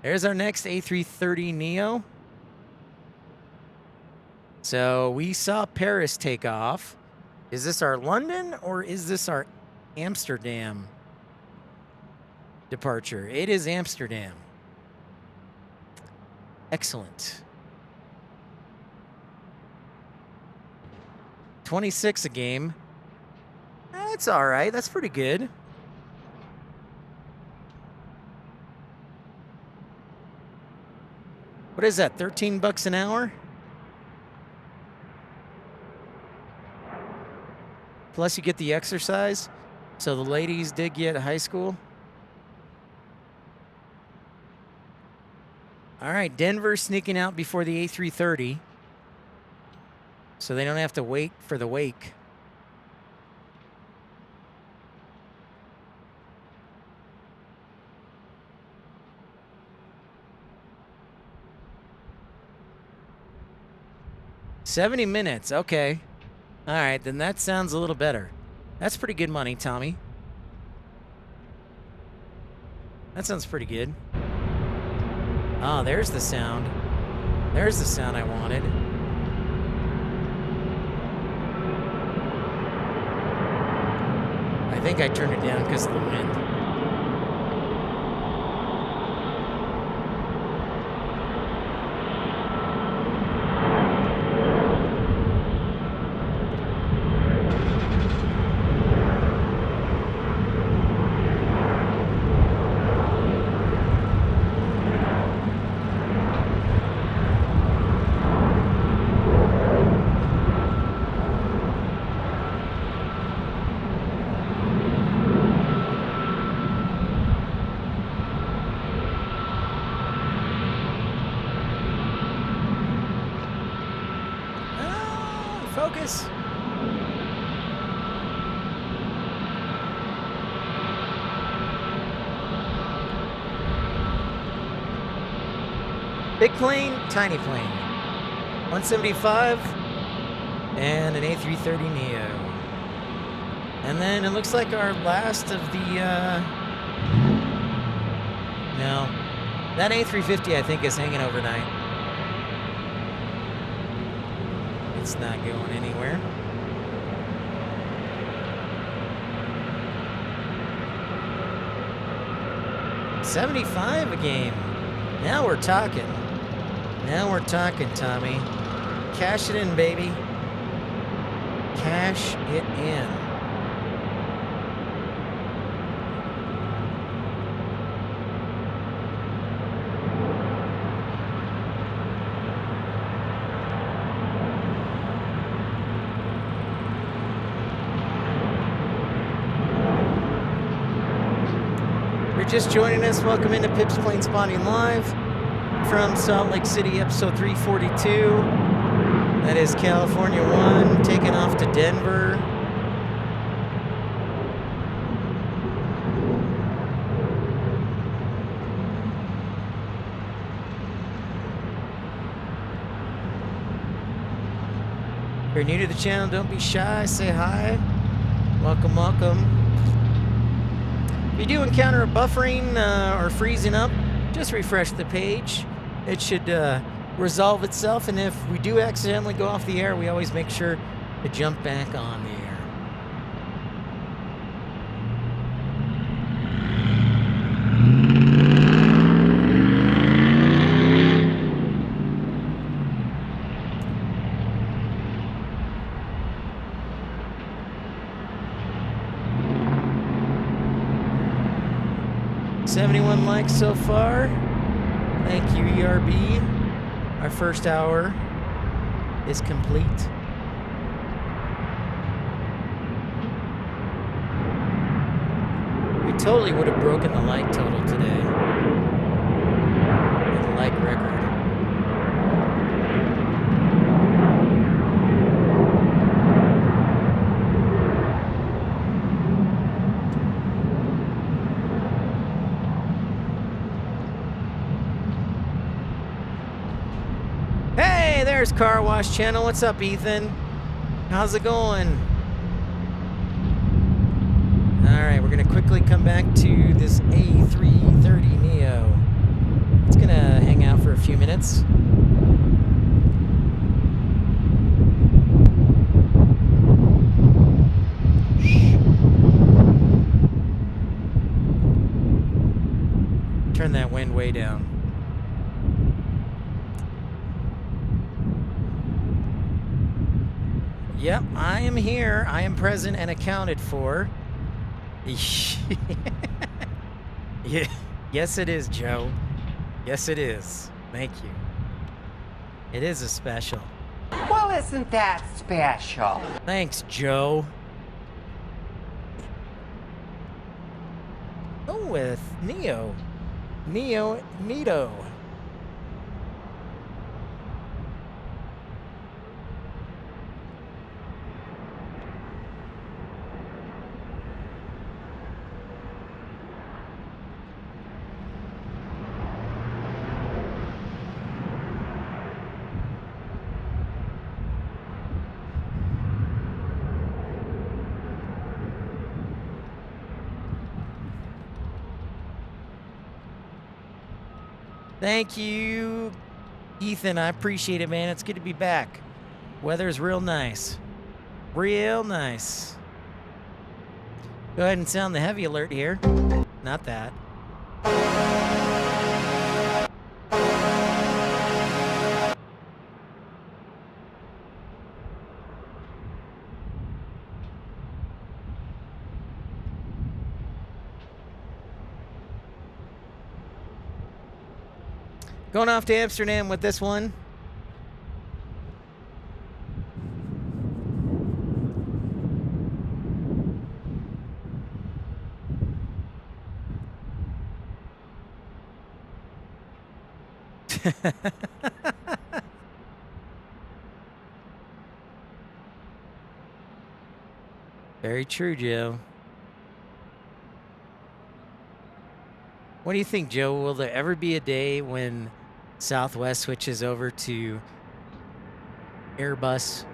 There's our next A330 Neo. So we saw Paris take off. Is this our London or is this our Amsterdam departure? It is Amsterdam. Excellent. 26 a game. That's all right. That's pretty good. What is that? $13 an hour? Plus you get the exercise. So the ladies dig you at high school. All right, Denver sneaking out before the A330. So they don't have to wait for the wake. $70 minutes, okay. All right, then that sounds a little better. That's pretty good money, Tommy. That sounds pretty good. Oh, there's the sound. There's the sound I wanted. I think I turned it down because of the wind. Focus. Big plane, tiny plane. 175 and an A330 Neo. And then it looks like our last of the, no. That A350 I think is hanging overnight. It's not going anywhere. $75 a game. Now we're talking. Now we're talking, Tommy. Cash it in, baby. Cash it in. Just joining us, welcome into Pip's Planespotting Live from Salt Lake City, episode 342. That is California 1, taking off to Denver. If you're new to the channel, don't be shy, say hi. Welcome, welcome. If you do encounter a buffering or freezing up, just refresh the page. It should resolve itself, and if we do accidentally go off the air, we always make sure to jump back on the air. $71 likes so far. Thank you, ERB. Our first hour is complete. totally would have broken the like total today. Or the like record. Hey, there's Car Wash Channel. What's up, Ethan? How's it going? Alright, we're going to quickly come back to this A330 Neo. It's going to hang out for a few minutes. Turn that wind way down. Yep, I am here. I am present and accounted for. Yeah. Yes, it is, Joe. Yes, it is. Thank you. It is a special. Well, isn't that special? Thanks, Joe. Oh, with Neo. Neato. Thank you, Ethan. I appreciate it, man. It's good to be back. Weather's real nice. Real nice. Go ahead and sound the heavy alert here. Not that. Going off to Amsterdam with this one. Very true, Joe. What do you think, Joe? Will there ever be a day when Southwest switches over to Airbus?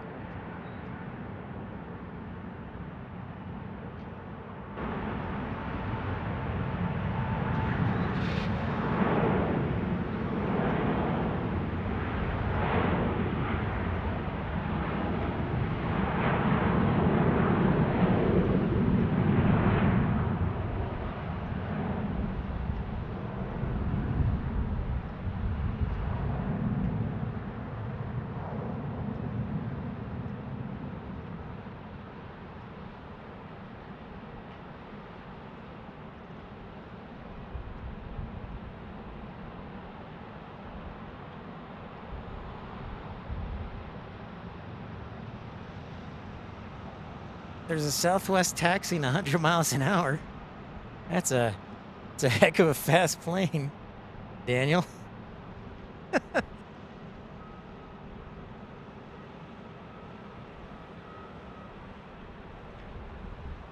There's a Southwest taxiing 100 miles an hour. It's a heck of a fast plane, Daniel.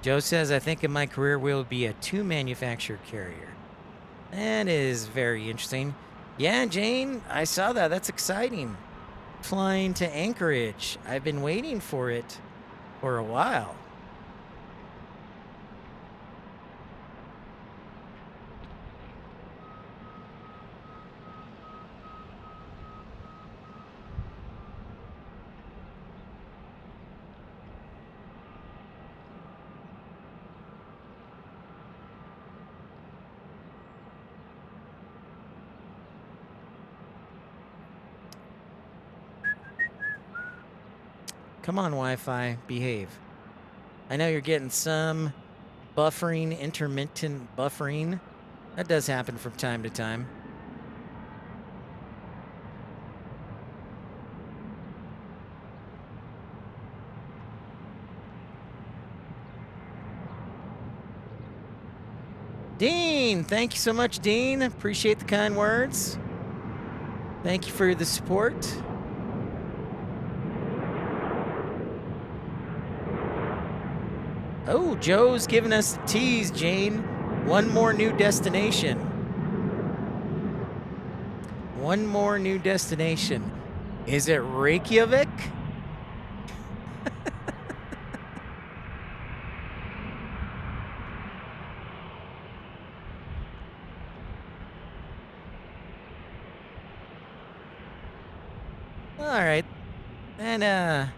Joe says, I think in my career we'll be a 2-manufacturer carrier. That is very interesting. Yeah, Jane, I saw that. That's exciting. Flying to Anchorage. I've been waiting for it for a while. Come on, Wi-Fi, behave. I know you're getting some buffering, intermittent buffering. That does happen from time to time. Dean, thank you so much, Dean. Appreciate the kind words. Thank you for the support. Oh, Joe's giving us a tease, Jane. One more new destination. One more new destination. Is it Reykjavik? All right. And,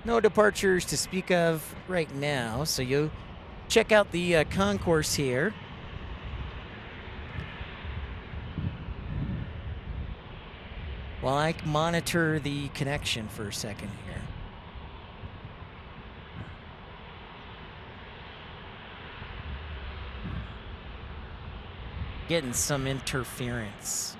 no departures to speak of right now, so you check out the concourse here. While I monitor the connection for a second here. Getting some interference.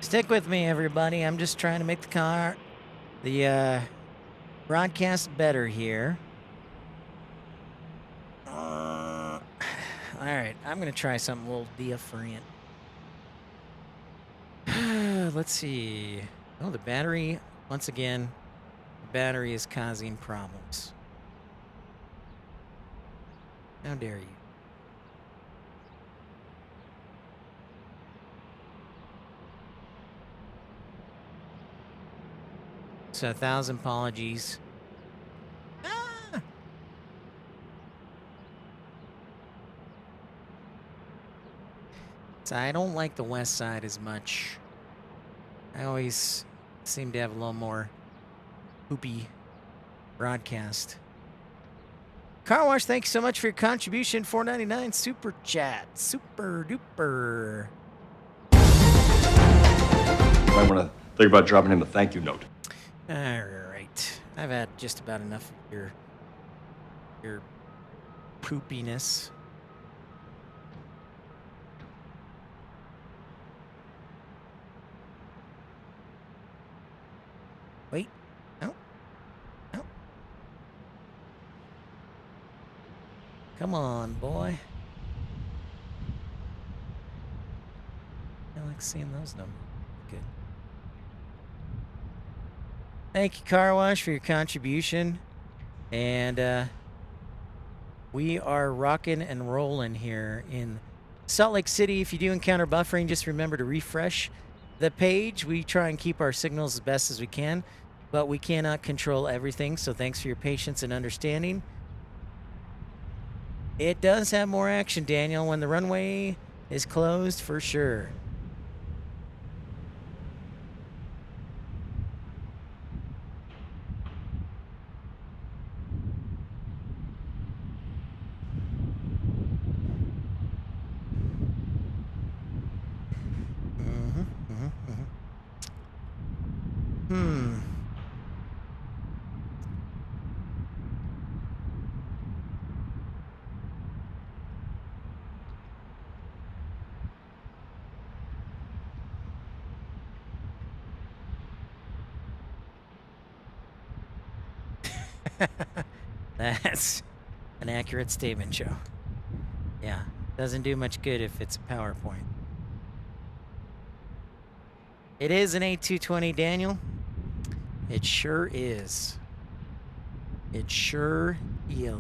Stick with me, everybody. I'm just trying to make the broadcast better here. All right, I'm gonna try something a little different. Let's see. Oh, the battery, once again, the battery is causing problems. How dare you? So 1,000 apologies. Ah! So I don't like the west side as much. I always seem to have a little more poopy broadcast. Car Wash, thank you so much for your contribution. $4.99 super chat. Super duper. You might want to think about dropping him a thank you note. All right. I've had just about enough of your poopiness. Wait. No. No. Come on, boy. I like seeing those numbers. Good. Thank you, Car Wash, for your contribution. And we are rocking and rolling here in Salt Lake City. If you do encounter buffering, just remember to refresh the page. We try and keep our signals as best as we can, but we cannot control everything, so thanks for your patience and understanding. It does have more action, Daniel, when the runway is closed, for sure. That's an accurate statement, Joe. Yeah, doesn't do much good if it's a PowerPoint. It is an A220, Daniel. It sure is. It sure is.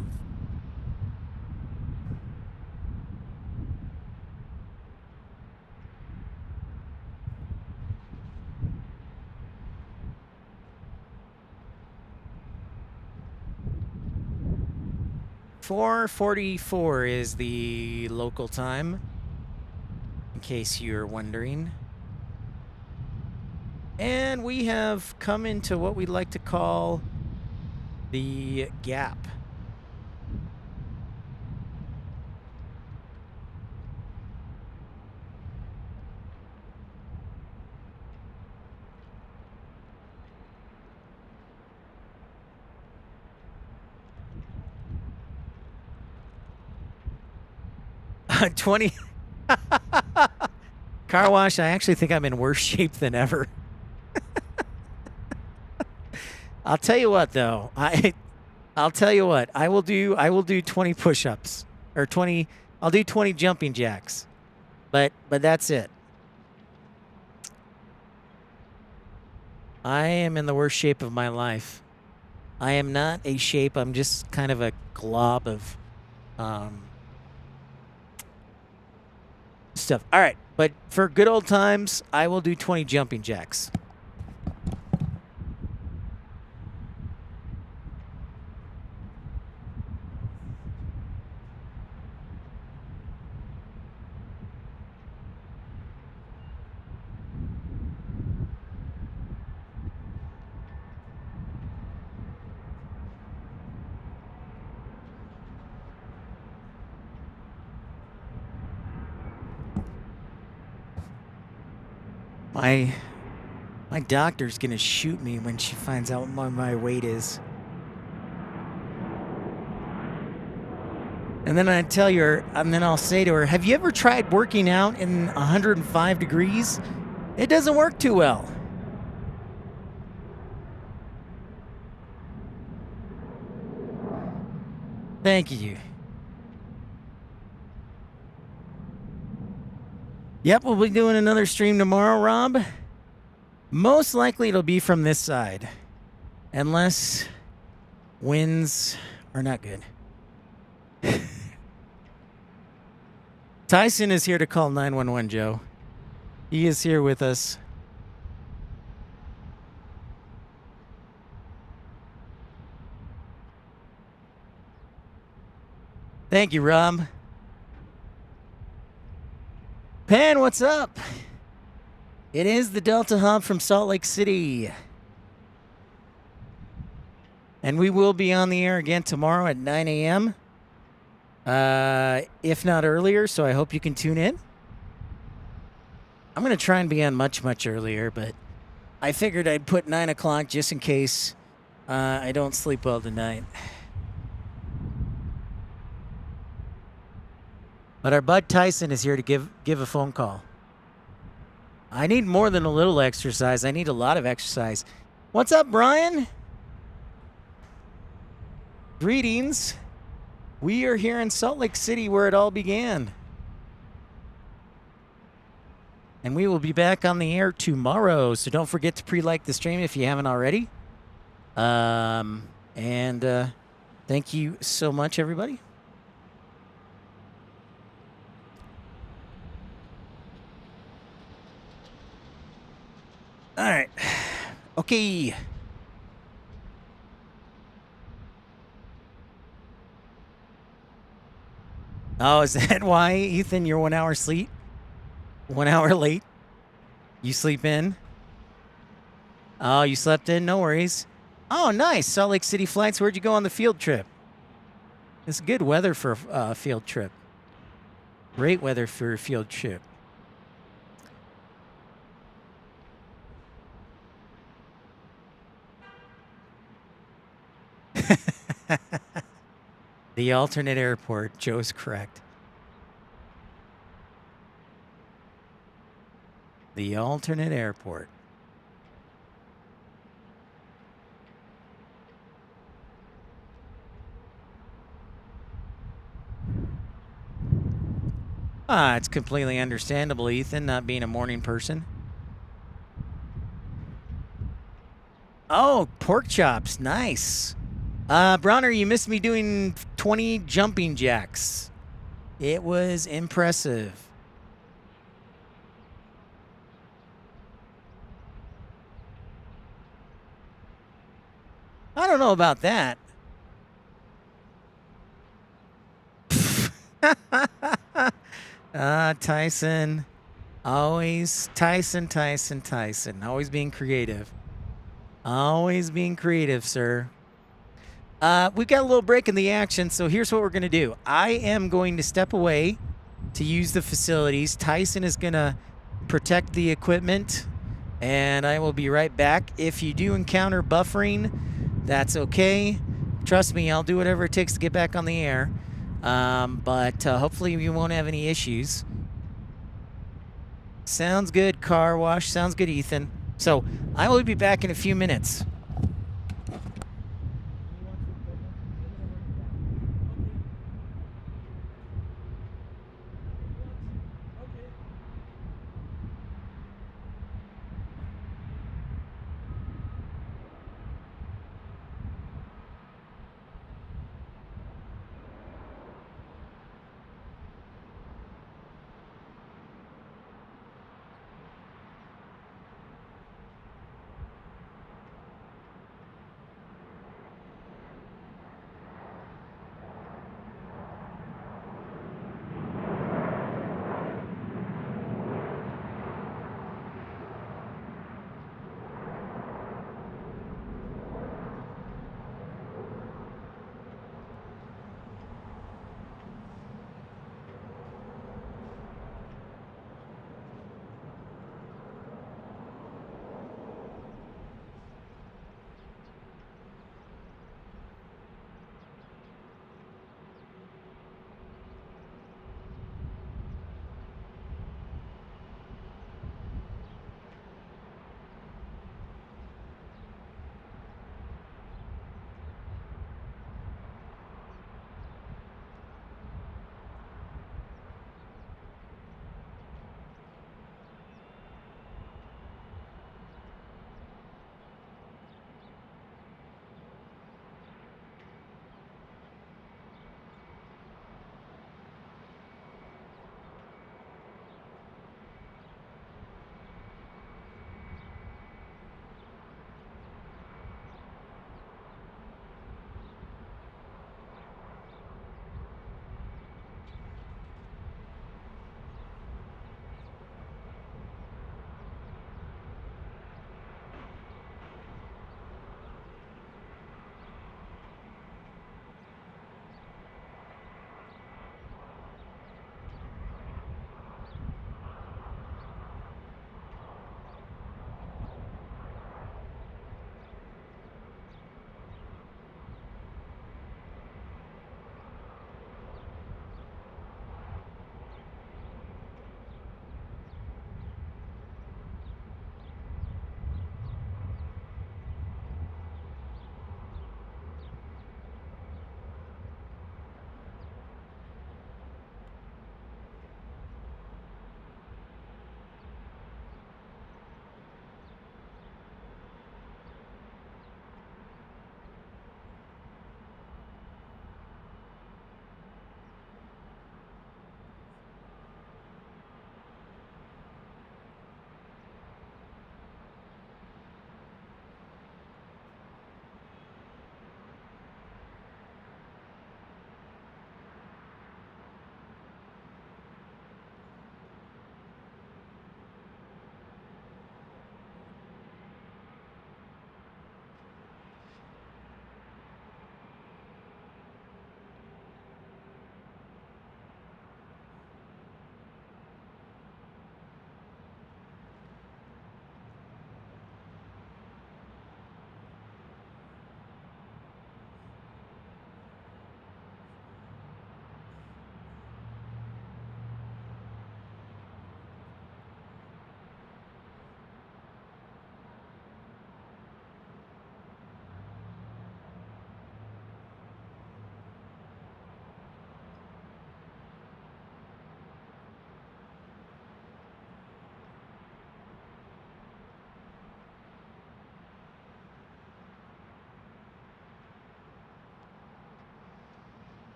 .44 is the local time, in case you're wondering. And we have come into what we like to call the gap. 20. Car wash, I actually think I'm in worse shape than ever. I'll tell you what, though. I'll tell you what. I will do 20 push-ups or 20. I'll do 20 jumping jacks, but that's it. I am in the worst shape of my life. I am not a shape. I'm just kind of a glob of stuff. All right, but for good old times, I will do 20 jumping jacks. My doctor's gonna shoot me when she finds out what my weight is. And then I tell her, and then I'll say to her, have you ever tried working out in 105 degrees? It doesn't work too well. Thank you. Yep, we'll be doing another stream tomorrow, Rob. Most likely it'll be from this side. Unless winds are not good. Tyson is here to call 911, Joe. He is here with us. Thank you, Rob. Pan, what's up? It is the Delta Hub from Salt Lake City. And we will be on the air again tomorrow at 9 a.m. If not earlier, so I hope you can tune in. I'm going to try and be on much, much earlier, but I figured I'd put 9 o'clock just in case I don't sleep well tonight. But our bud Tyson is here to give a phone call. I need more than a little exercise. I need a lot of exercise. What's up, Brian? Greetings. We are here in Salt Lake City where it all began. And we will be back on the air tomorrow. So don't forget to pre-like the stream if you haven't already. Thank you so much, everybody. All right. Okay. Oh, is that why, Ethan, you're 1 hour sleep? 1 hour late? You sleep in? Oh, you slept in? No worries. Oh, nice. Salt Lake City flights. Where'd you go on the field trip? It's good weather for a field trip. Great weather for a field trip. The alternate airport. Joe's correct. The alternate airport. It's completely understandable, Ethan, not being a morning person. Oh, pork chops. Nice. Bronner, you missed me doing 20 jumping jacks. It was impressive. I don't know about that. Tyson. Always Tyson. Always being creative. Always being creative, sir. We've got a little break in the action, so here's what we're going to do. I am going to step away to use the facilities. Tyson is going to protect the equipment, and I will be right back. If you do encounter buffering, that's okay. Trust me, I'll do whatever it takes to get back on the air. But hopefully you won't have any issues. Sounds good, car wash. Sounds good, Ethan. So I will be back in a few minutes.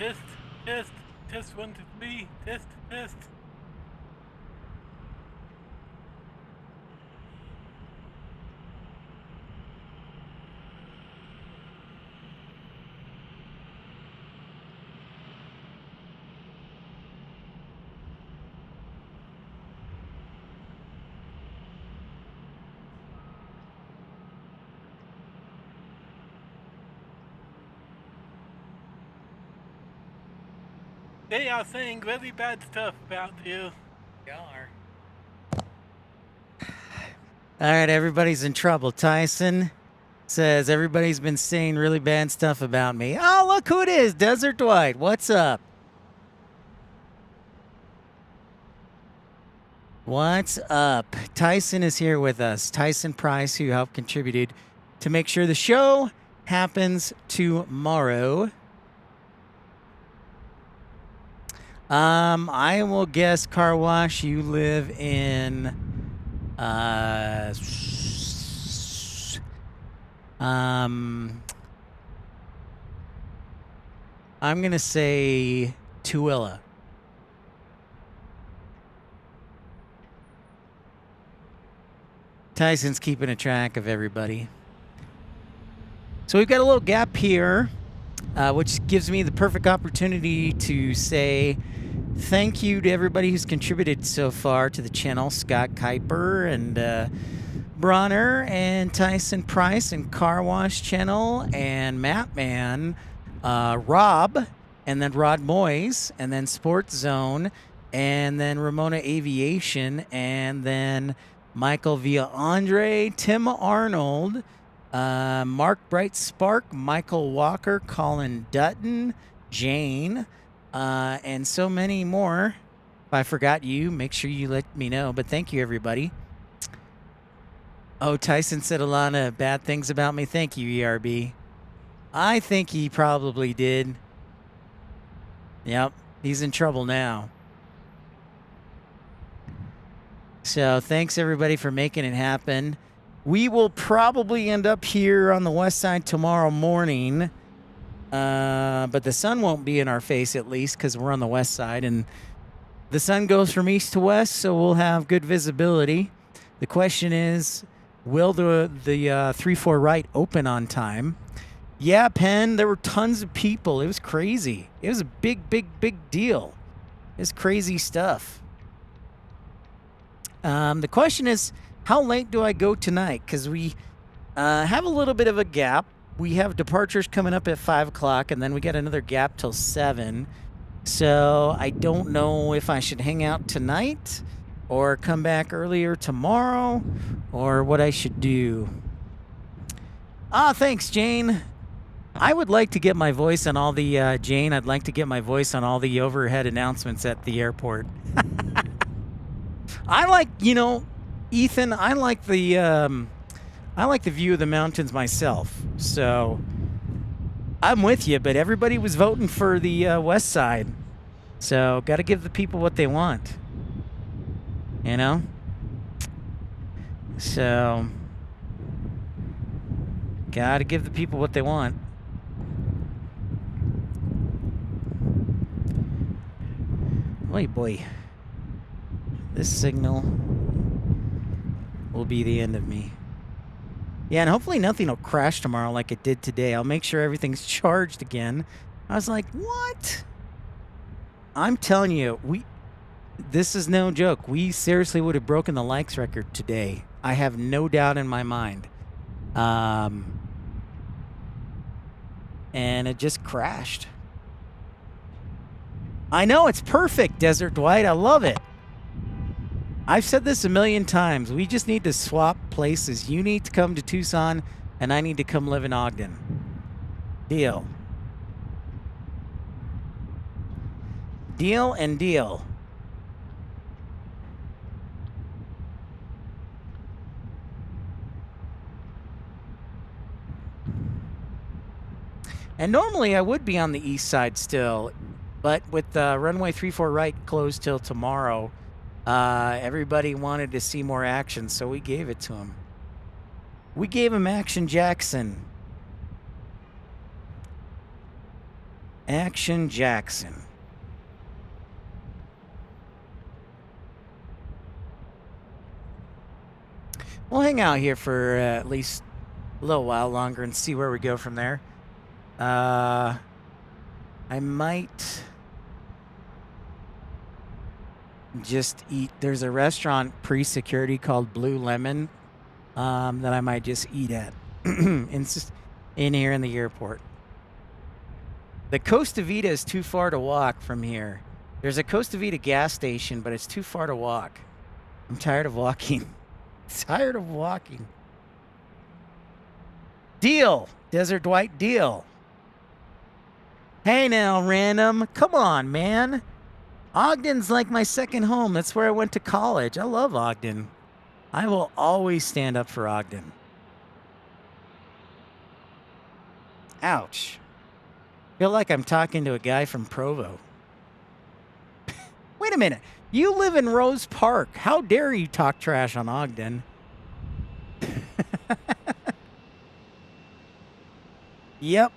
Test 1, 2, 3, test. They are saying really bad stuff about you. They are. All right, everybody's in trouble. Tyson says everybody's been saying really bad stuff about me. Oh, look who it is. Desert Dwight. What's up? What's up? Tyson is here with us. Tyson Price, who helped contributed to make sure the show happens tomorrow. I will guess, Car Wash, you live in, I'm going to say Tooele. Tyson's keeping a track of everybody. So we've got a little gap here, which gives me the perfect opportunity to say thank you to everybody who's contributed so far to the channel. Scott Kuiper and Bronner and Tyson Price and Car Wash Channel and Mattman, Rob, and then Rod Moyes, and then Sports Zone, and then Ramona Aviation, and then Michael Villa Andre, Tim Arnold, Mark Bright Spark, Michael Walker, Colin Dutton, Jane, and so many more. If I forgot you, make sure you let me know. But thank you, everybody. Oh, Tyson said a lot of bad things about me. Thank you, ERB. I think he probably did. Yep, he's in trouble now. So thanks, everybody, for making it happen. We will probably end up here on the west side tomorrow morning. But the sun won't be in our face, at least, because we're on the west side. And the sun goes from east to west, so we'll have good visibility. The question is, will the 3-4 right open on time? Yeah, Penn, there were tons of people. It was crazy. It was a big deal. It's crazy stuff. The question is, how late do I go tonight? Because we have a little bit of a gap. We have departures coming up at 5 o'clock, and then we got another gap till 7. So I don't know if I should hang out tonight or come back earlier tomorrow or what I should do. Thanks, Jane. I would like to get my voice on all the, Jane, I'd like to get my voice on all the overhead announcements at the airport. I like, Ethan, I like the view of the mountains myself. So I'm with you, but everybody was voting for the west side. So got to give the people what they want. So got to give the people what they want. Oh boy. This signal will be the end of me. Yeah, and hopefully nothing will crash tomorrow like it did today. I'll make sure everything's charged again. I was like, what? I'm telling you, this is no joke. We seriously would have broken the likes record today. I have no doubt in my mind. And it just crashed. I know, it's perfect, Desert Dwight. I love it. I've said this a million times. We just need to swap places. You need to come to Tucson, and I need to come live in Ogden. Deal. Deal and deal. And normally I would be on the east side still, but with runway 34 right closed till tomorrow, everybody wanted to see more action, so we gave it to him. We gave him Action Jackson. Action Jackson. We'll hang out here for at least a little while longer and see where we go from there. I might just eat. There's a restaurant pre-security called Blue Lemon that I might just eat at in here in the airport. The Costa Vida is too far to walk from here. There's a Costa Vida gas station, but it's too far to walk. I'm tired of walking. Tired of walking. Deal. Desert Dwight deal. Hey now, random. Come on, man. Ogden's like my second home. That's where I went to college. I love Ogden. I will always stand up for Ogden. Ouch. Feel like I'm talking to a guy from Provo. Wait a minute. You live in Rose Park. How dare you talk trash on Ogden? Yep.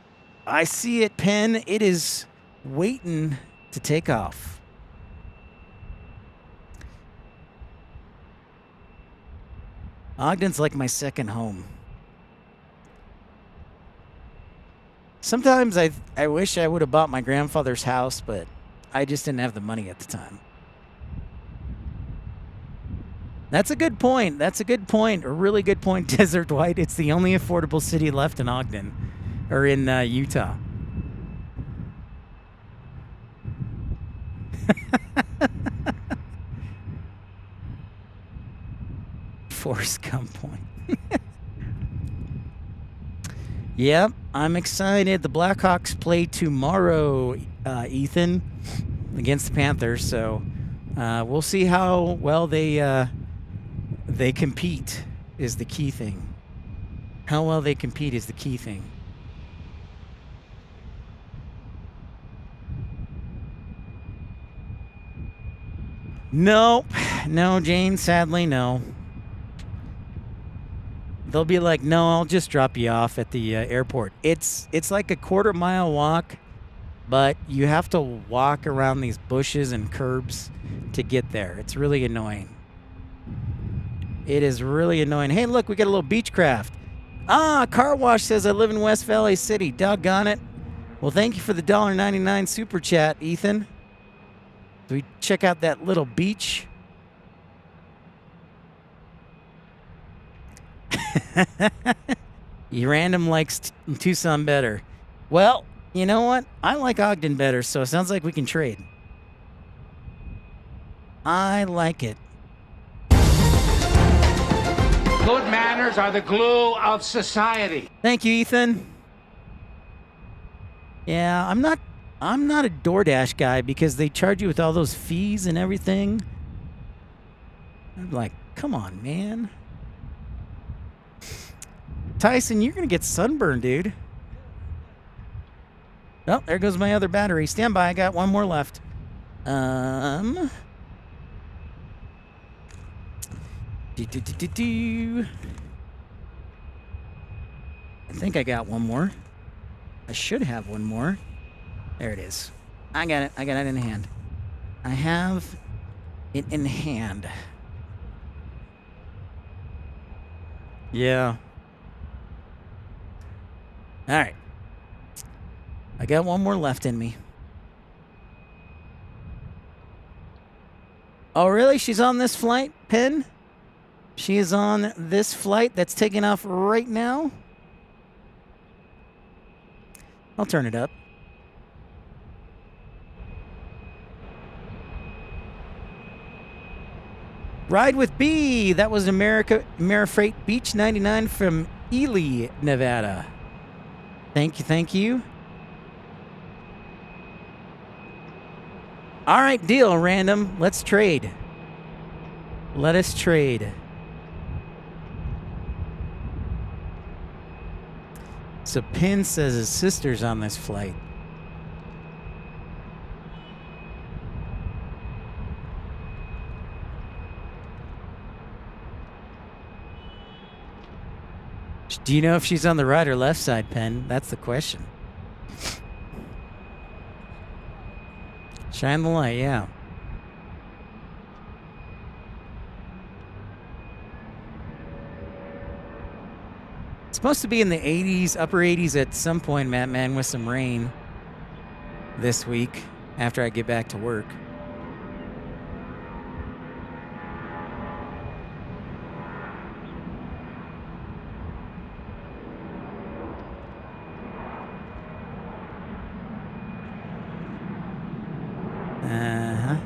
I see it, Penn. It is waiting to take off. Ogden's like my second home. Sometimes I wish I would have bought my grandfather's house, but I just didn't have the money at the time. That's a good point. That's a good point. A really good point, Desert White. It's the only affordable city left in Ogden, or in Utah. Forrest Gump point. Yep, I'm excited. The Blackhawks play tomorrow, Ethan, against the Panthers. So we'll see how well they compete is the key thing. How well they compete is the key thing. No, Jane, sadly, no. They'll be like, no, I'll just drop you off at the airport. It's like a quarter-mile walk, but you have to walk around these bushes and curbs to get there. It's really annoying. It is really annoying. Hey, look, we got a little Beechcraft. Car Wash says I live in West Valley City. Doggone it. Well, thank you for the $1.99 super chat, Ethan. Do we check out that little beach? Random likes Tucson better. Well, you know what? I like Ogden better, so it sounds like we can trade. I like it. Good manners are the glue of society. Thank you, Ethan. Yeah, I'm not a DoorDash guy because they charge you with all those fees and everything. I'm like, come on, man. Tyson, you're going to get sunburned, dude. Oh, there goes my other battery. Stand by. I got one more left. I think I got one more. I should have one more. There it is. I got it. I got it in hand. I have it in hand. Yeah. All right. I got one more left in me. Oh, really? She's on this flight, Penn? She is on this flight that's taking off right now? I'll turn it up. Ride with B. That was Amerifreight Beach 99 from Ely, Nevada. Thank you, thank you. All right, deal, random. Let's trade. Let us trade. So Penn says his sister's on this flight. Do you know if she's on the right or left side, Penn? That's the question. Shine the light, yeah. It's supposed to be in the 80s, upper 80s at some point, man, with some rain this week after I get back to work. Uh-huh.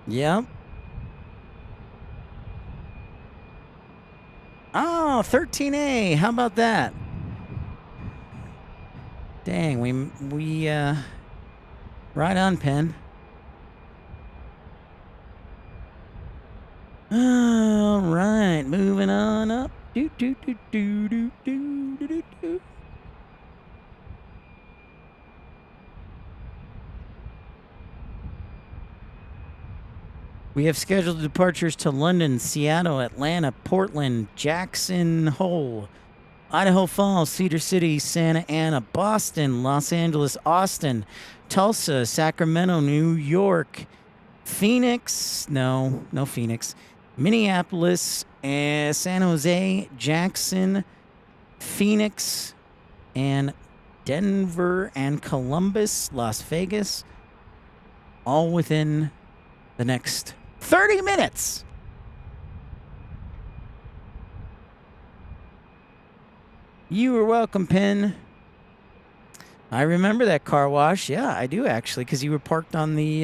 Yep. Oh, 13A. How about that? Dang, we right on, Pen. All right, moving on up. Do do do do do do do do do. We have scheduled departures to London, Seattle, Atlanta, Portland, Jackson Hole, Idaho Falls, Cedar City, Santa Ana, Boston, Los Angeles, Austin, Tulsa, Sacramento, New York, Phoenix, no Phoenix, Minneapolis, San Jose, Jackson, Phoenix, and Denver and Columbus, Las Vegas, all within the next 30 minutes. You are welcome, Penn. I remember that car wash. Yeah, I do actually, because you were parked on the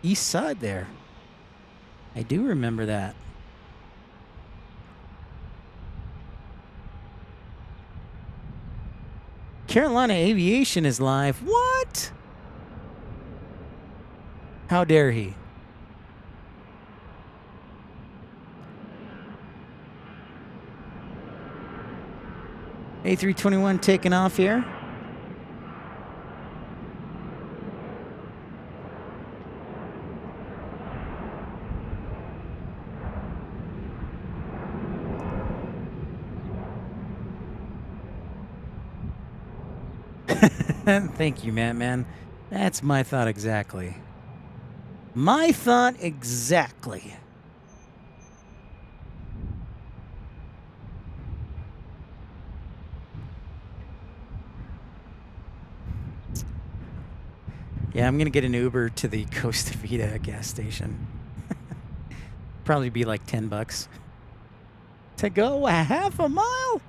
east side there. I do remember that. Carolina Aviation is live. What? How dare he? A321 taking off here. Thank you, man. That's my thought exactly. My thought exactly. Yeah, I'm going to get an Uber to the Costa Vida gas station. Probably be like $10 to go a half a mile.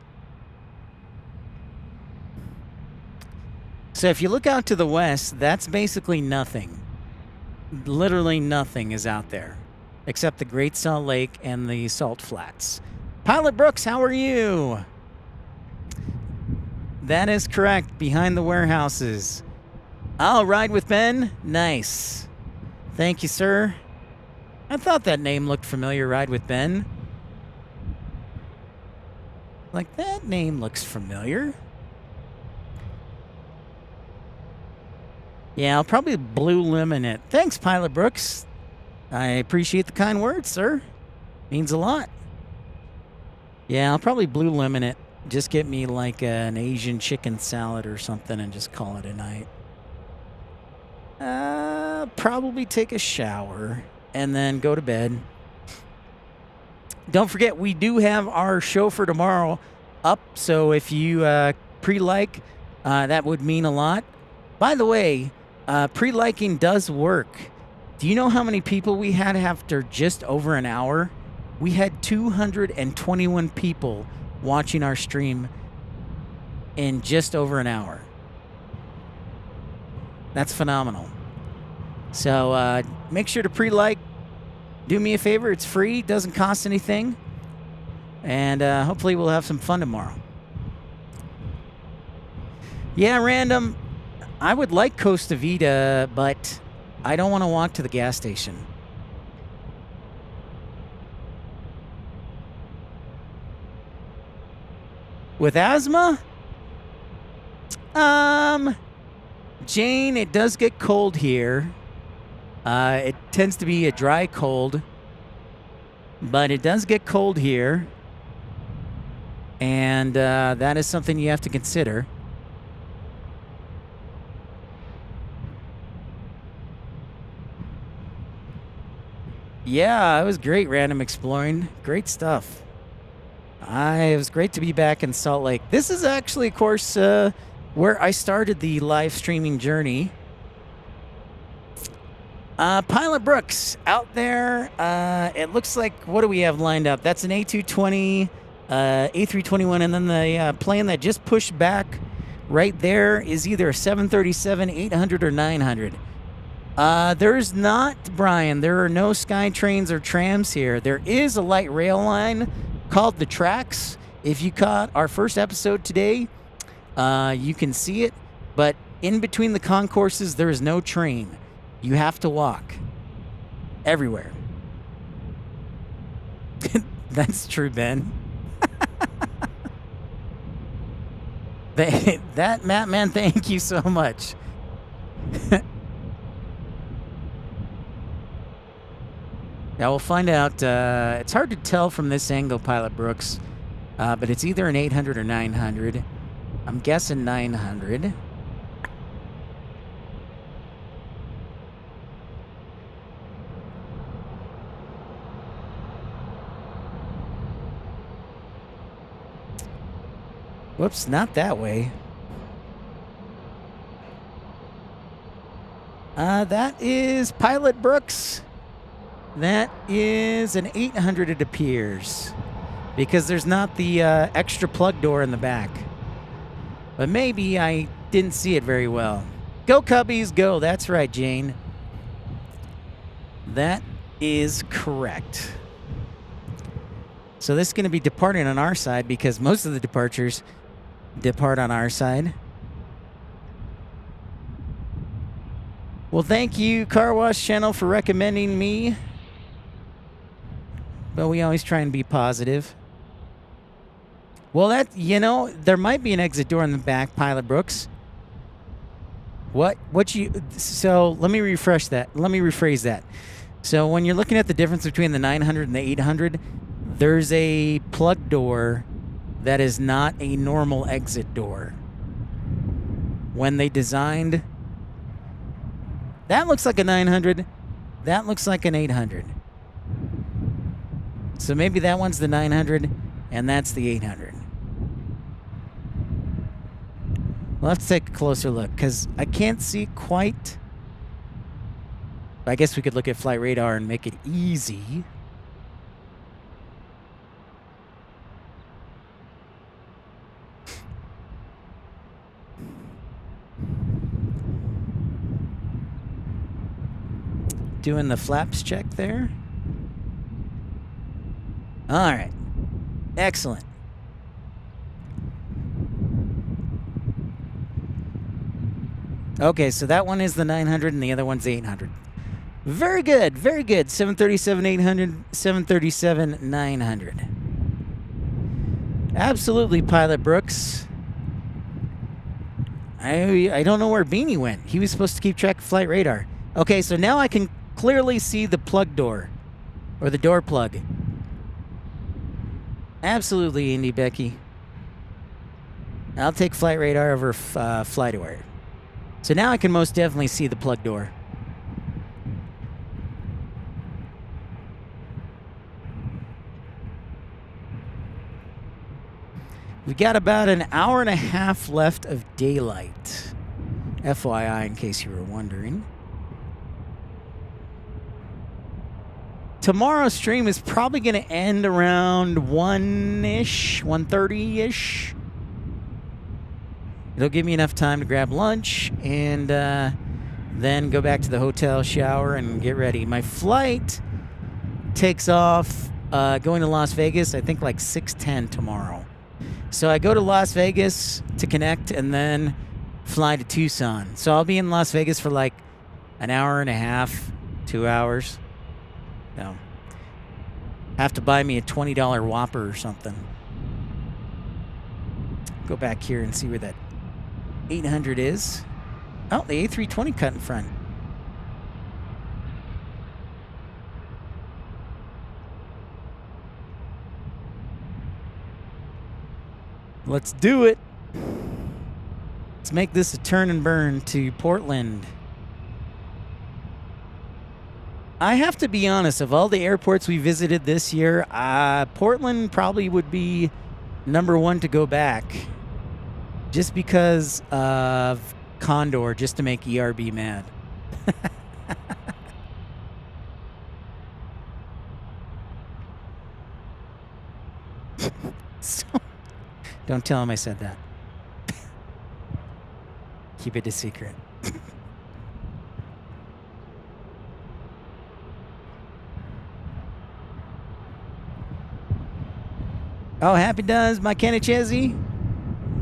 So if you look out to the west, that's basically nothing. Literally nothing is out there except the Great Salt Lake and the Salt Flats. Pilot Brooks, how are you? That is correct. Behind the warehouses. I'll ride with Ben. Nice. Thank you, sir. I thought that name looked familiar. Ride with Ben. Like, that name looks familiar. Yeah, I'll probably blue lemon it. Thanks, Pilot Brooks. I appreciate the kind words, sir. Means a lot. Yeah, I'll probably blue lemon it. Just get me like an Asian chicken salad or something and just call it a night. Probably take a shower and then go to bed. Don't forget, we do have our show for tomorrow up, so if you pre-like, that would mean a lot. By the way, pre-liking does work. Do you know how many people we had after just over an hour? We had 221 people watching our stream in just over an hour. That's phenomenal. So make sure to pre-like. Do me a favor. It's free. Doesn't cost anything. And hopefully we'll have some fun tomorrow. Yeah, Random. I would like Costa Vida, but I don't want to walk to the gas station. With asthma? Jane, it does get cold here. It tends to be a dry cold, but it does get cold here. And that is something you have to consider. Yeah, it was great random exploring. Great stuff. It was great to be back in Salt Lake. This is actually, of course, where I started the live streaming journey. Pilot Brooks out there. It looks like, what do we have lined up? That's an A220, A321, and then the plane that just pushed back right there is either a 737, 800, or 900. There's not, Brian, there are no sky trains or trams here. There is a light rail line called the Tracks. If you caught our first episode today, you can see it, but in between the concourses, there is no train. You have to walk everywhere. That's true, Ben. That Matt, man, thank you so much. Now we'll find out. It's hard to tell from this angle, Pilot Brooks, but it's either an 800 or 900. I'm guessing 900. Whoops, not that way. That is Pilot Brooks. That is an 800, it appears, because there's not the extra plug door in the back. But maybe I didn't see it very well. Go Cubbies, go. That's right, Jane. That is correct. So this is going to be departing on our side because most of the departures depart on our side. Well, thank you, Car Wash Channel, for recommending me. But we always try and be positive. Well, there might be an exit door in the back, Pilot Brooks. So let me refresh that. Let me rephrase that. So when you're looking at the difference between the 900 and the 800, there's a plug door that is not a normal exit door. When they designed, that looks like a 900, that looks like an 800. So maybe that one's the 900 and that's the 800. We'll have to take a closer look because I can't see quite. I guess we could look at flight radar and make it easy. Doing the flaps check there. All right. Excellent. Okay, so that one is the 900 and the other one's the 800. Very good, very good. 737 800, 737 900. Absolutely, Pilot Brooks. I don't know where Beanie went. He was supposed to keep track of flight radar. Okay, so now I can clearly see the plug door, or the door plug. Absolutely, Indy Becky. I'll take flight radar over FlightAware. So now I can most definitely see the plug door. We got about an hour and a half left of daylight. FYI, in case you were wondering. Tomorrow's stream is probably going to end around 1-ish, 1:30-ish. It'll give me enough time to grab lunch and then go back to the hotel, shower, and get ready. My flight takes off going to Las Vegas, I think like 6:10 tomorrow. So I go to Las Vegas to connect and then fly to Tucson. So I'll be in Las Vegas for like an hour and a half, 2 hours. No. Have to buy me a $20 Whopper or something. Go back here and see where that 800 is. Oh, the A320 cut in front. Let's do it. Let's make this a turn and burn to Portland. I have to be honest, of all the airports we visited this year, Portland probably would be number one to go back. Just because of Condor, just to make ERB mad. So, don't tell him I said that. Keep it a secret. Oh, Happy does my Kenny Chezzy.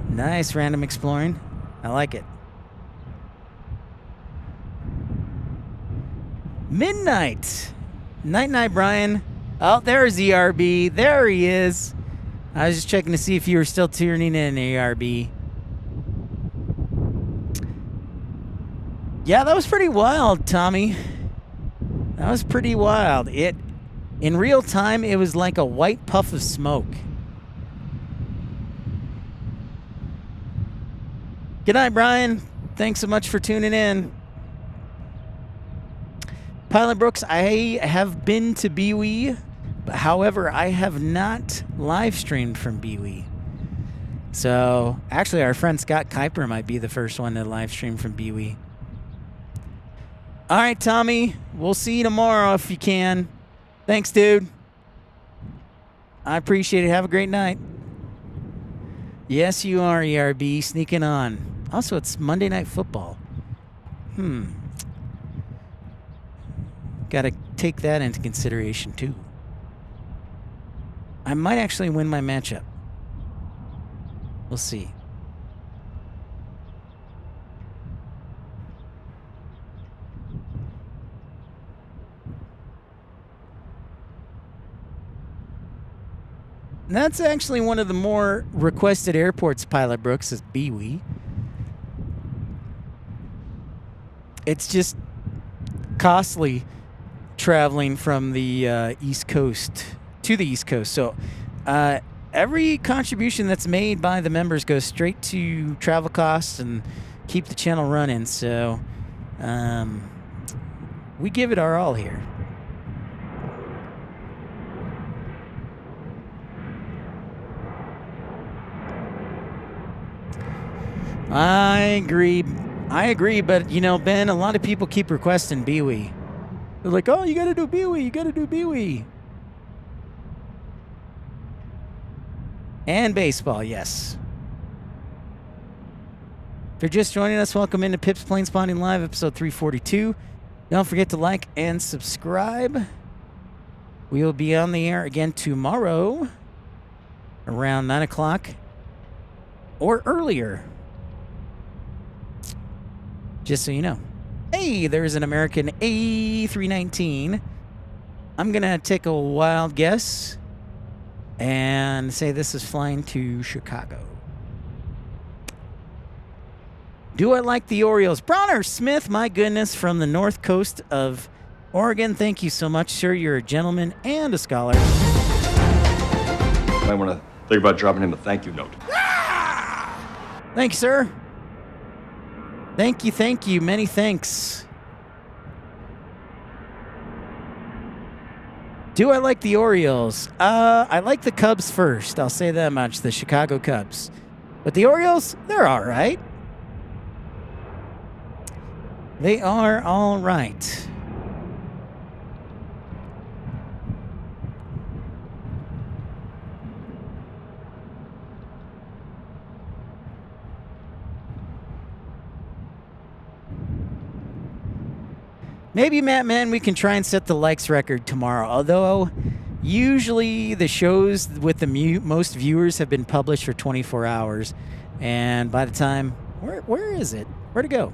Nice random exploring. I like it. Midnight. Night, Brian. Oh, there's ERB. There he is. I was just checking to see if you were still tuning in, ERB. Yeah, that was pretty wild, Tommy. That was pretty wild. In real time, it was like a white puff of smoke. Good night, Brian. Thanks so much for tuning in. Pilot Brooks, I have been to BWE. However, I have not live streamed from BWE. So, actually, our friend Scott Kuiper might be the first one to live stream from BWE. All right, Tommy. We'll see you tomorrow if you can. Thanks, dude. I appreciate it. Have a great night. Yes, you are, ERB. Sneaking on. Also, it's Monday Night Football. Got to take that into consideration, too. I might actually win my matchup. We'll see. That's actually one of the more requested airports, Pilot Brooks, is BWE. It's just costly traveling from the East Coast to the East Coast. So every contribution that's made by the members goes straight to travel costs and keep the channel running. So we give it our all here. I agree, but you know, Ben, a lot of people keep requesting BWE. They're like, oh, you gotta do BWE, you gotta do BWE. And baseball, yes. If you're just joining us, welcome into Pip's Planespotting Live, episode 342. Don't forget to like and subscribe. We will be on the air again tomorrow around 9 o'clock or earlier. Just so you know. Hey, there's an American A319. I'm going to take a wild guess and say this is flying to Chicago. Do I like the Orioles? Bronner Smith, my goodness, from the north coast of Oregon. Thank you so much, sir. You're a gentleman and a scholar. Might want to think about dropping him a thank you note. Thank you, sir. Thank you. Many thanks. Do I like the Orioles? I like the Cubs first. I'll say that much, the Chicago Cubs. But the Orioles, they're all right. They are all right. Maybe, Matt, man, we can try and set the likes record tomorrow. Although, usually the shows with the most viewers have been published for 24 hours. And by the time... Where is it? Where'd it go?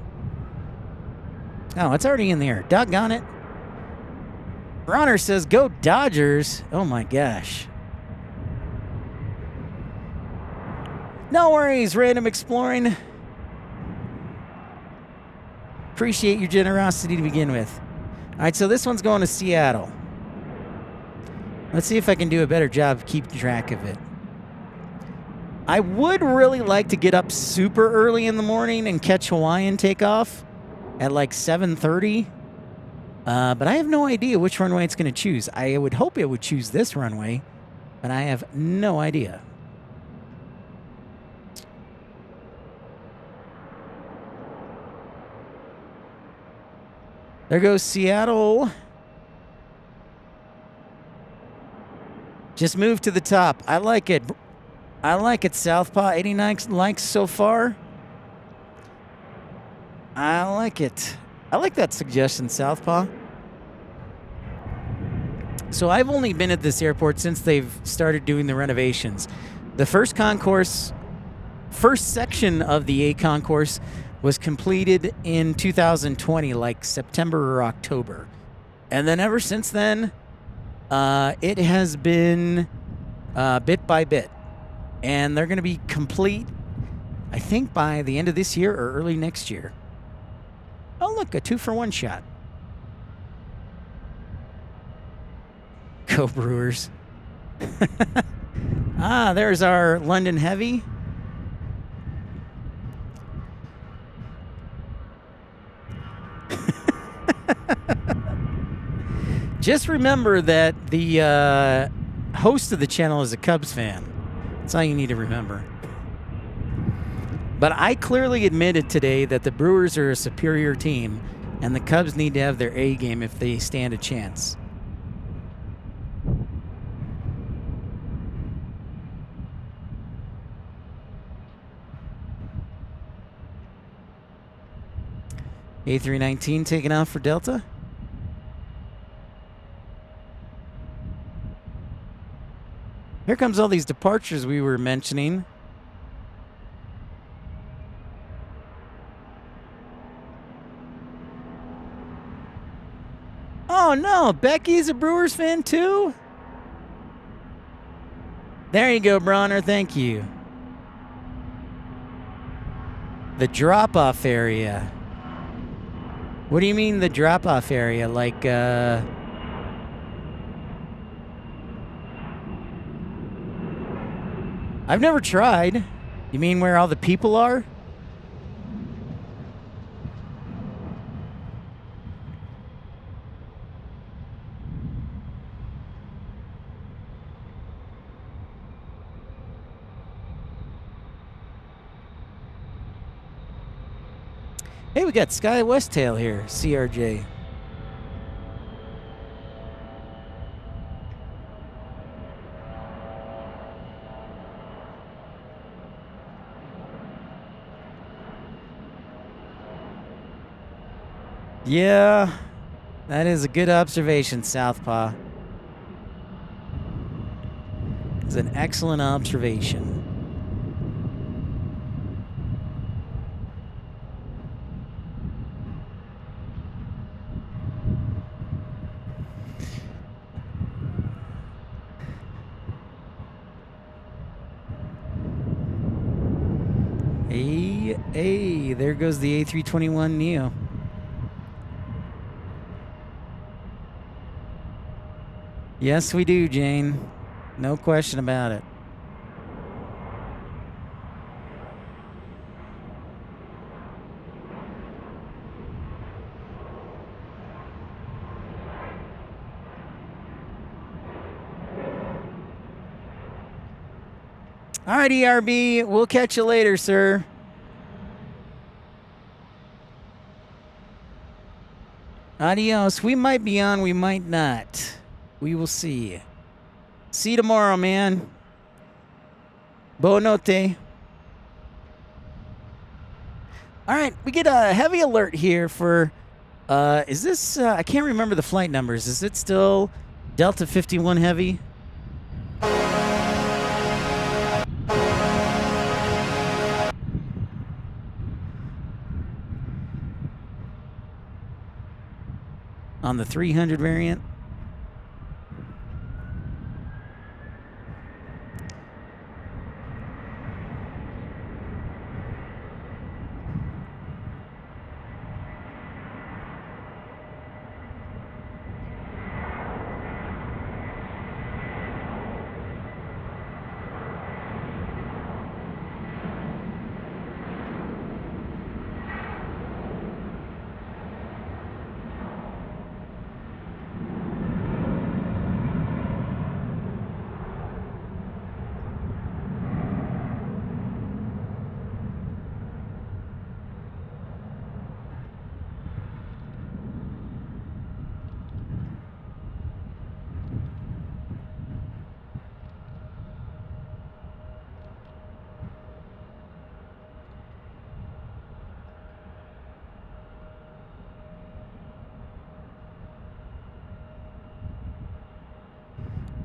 Oh, it's already in the air. Doggone it. Bronner says, go Dodgers. Oh, my gosh. No worries, random exploring. Appreciate your generosity to begin with. All right, so this one's going to Seattle. Let's see if I can do a better job of keeping track of it. I would really like to get up super early in the morning and catch Hawaiian takeoff at like 7:30. But I have no idea which runway it's going to choose. I would hope it would choose this runway, but I have no idea. There goes Seattle. Just moved to the top. I like it. I like it, Southpaw. 89 likes so far. I like it. I like that suggestion, Southpaw. So I've only been at this airport since they've started doing the renovations. The first concourse, first section of the A concourse was completed in 2020, like September or October. And then ever since then, it has been bit by bit. And they're going to be complete, I think, by the end of this year or early next year. Oh, look, a 2-for-1 shot. Go Brewers. There's our London Heavy. Just remember that the host of the channel is a Cubs fan. That's all you need to remember. But I clearly admitted today that the Brewers are a superior team, and the Cubs need to have their A game if they stand a chance. A319 taking off for Delta. Here comes all these departures we were mentioning. Oh no, Becky's a Brewers fan too? There you go, Bronner, thank you. The drop-off area. What do you mean the drop-off area? Like, I've never tried. You mean where all the people are? Hey, we got Sky Westtail here, CRJ. Yeah, that is a good observation, Southpaw. It's an excellent observation. Hey, there goes the A321 Neo. Yes, we do, Jane. No question about it. All right, ERB, we'll catch you later, sir. Adios. We might be on, we might not. We will see. See you tomorrow, man. Buonanotte. All right, we get a heavy alert here for, is this, I can't remember the flight numbers. Is it still Delta 51 Heavy? On the 300 variant?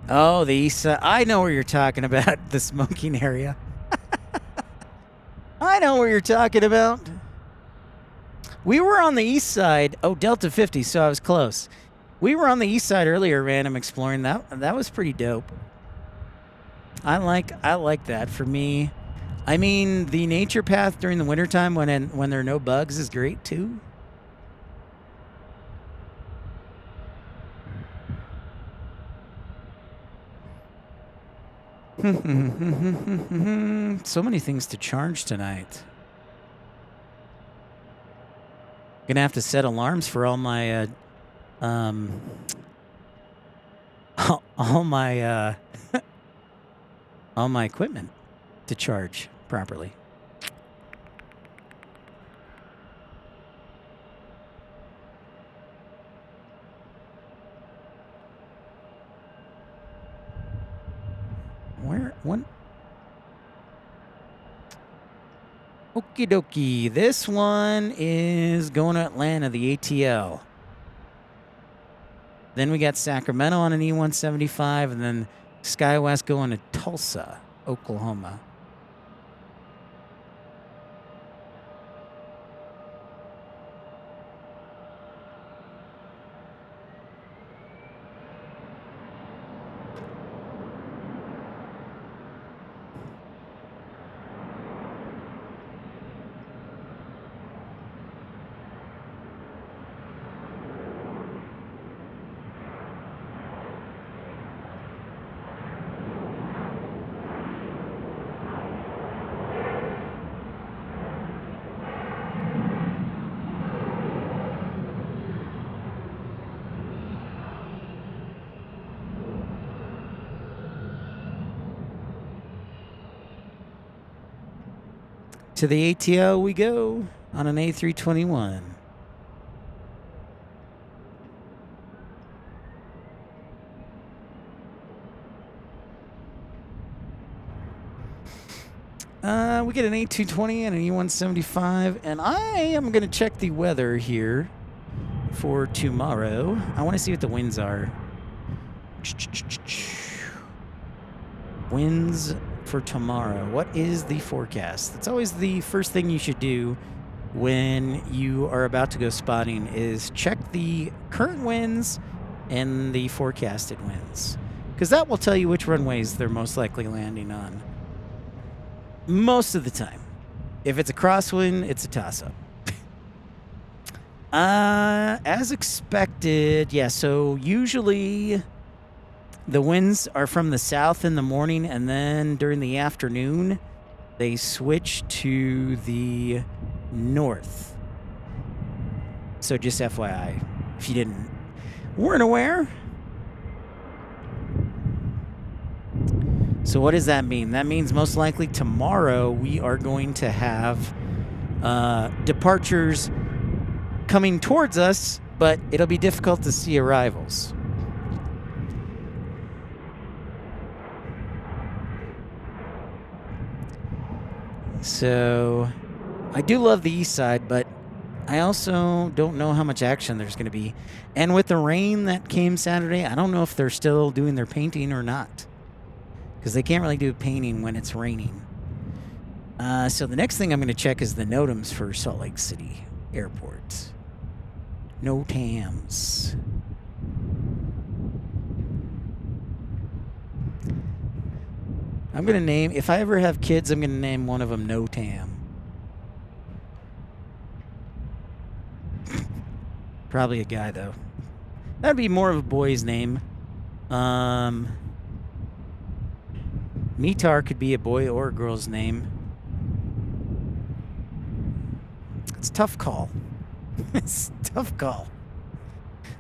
Oh, the east side. I know where you're talking about. The smoking area. I know where you're talking about. We were on the east side. Oh, Delta 50, so I was close. We were on the east side earlier, random exploring. That was pretty dope. I like that. For me, I mean, the nature path during the wintertime when there are no bugs is great too. So many things to charge tonight. Gonna have to set alarms for all my all my all my equipment to charge properly. One? Okie dokie. This one is going to Atlanta, the ATL. Then we got Sacramento on an E175, and then SkyWest going to Tulsa, Oklahoma. To the ATL we go on an A321. We get an A220 and an E175, and I am going to check the weather here for tomorrow. I want to see what the winds are. Winds for tomorrow. What is the forecast? That's always the first thing you should do when you are about to go spotting, is check the current winds and the forecasted winds, because that will tell you which runways they're most likely landing on. Most of the time. If it's a crosswind, it's a toss-up. As expected, yeah, so usually the winds are from the south in the morning, and then during the afternoon, they switch to the north. So just FYI, if you weren't aware. So what does that mean? That means most likely tomorrow we are going to have departures coming towards us, but it'll be difficult to see arrivals. So I do love the east side, but I also don't know how much action there's going to be. And with the rain that came Saturday, I don't know if they're still doing their painting or not, because they can't really do painting when it's raining. So the next thing I'm going to check is the NOTAMs for Salt Lake City Airport. NOTAMs. I'm going to name, if I ever have kids, I'm going to name one of them NOTAM. Probably a guy, though. That'd be more of a boy's name. Mitar could be a boy or a girl's name. It's a tough call. It's a tough call.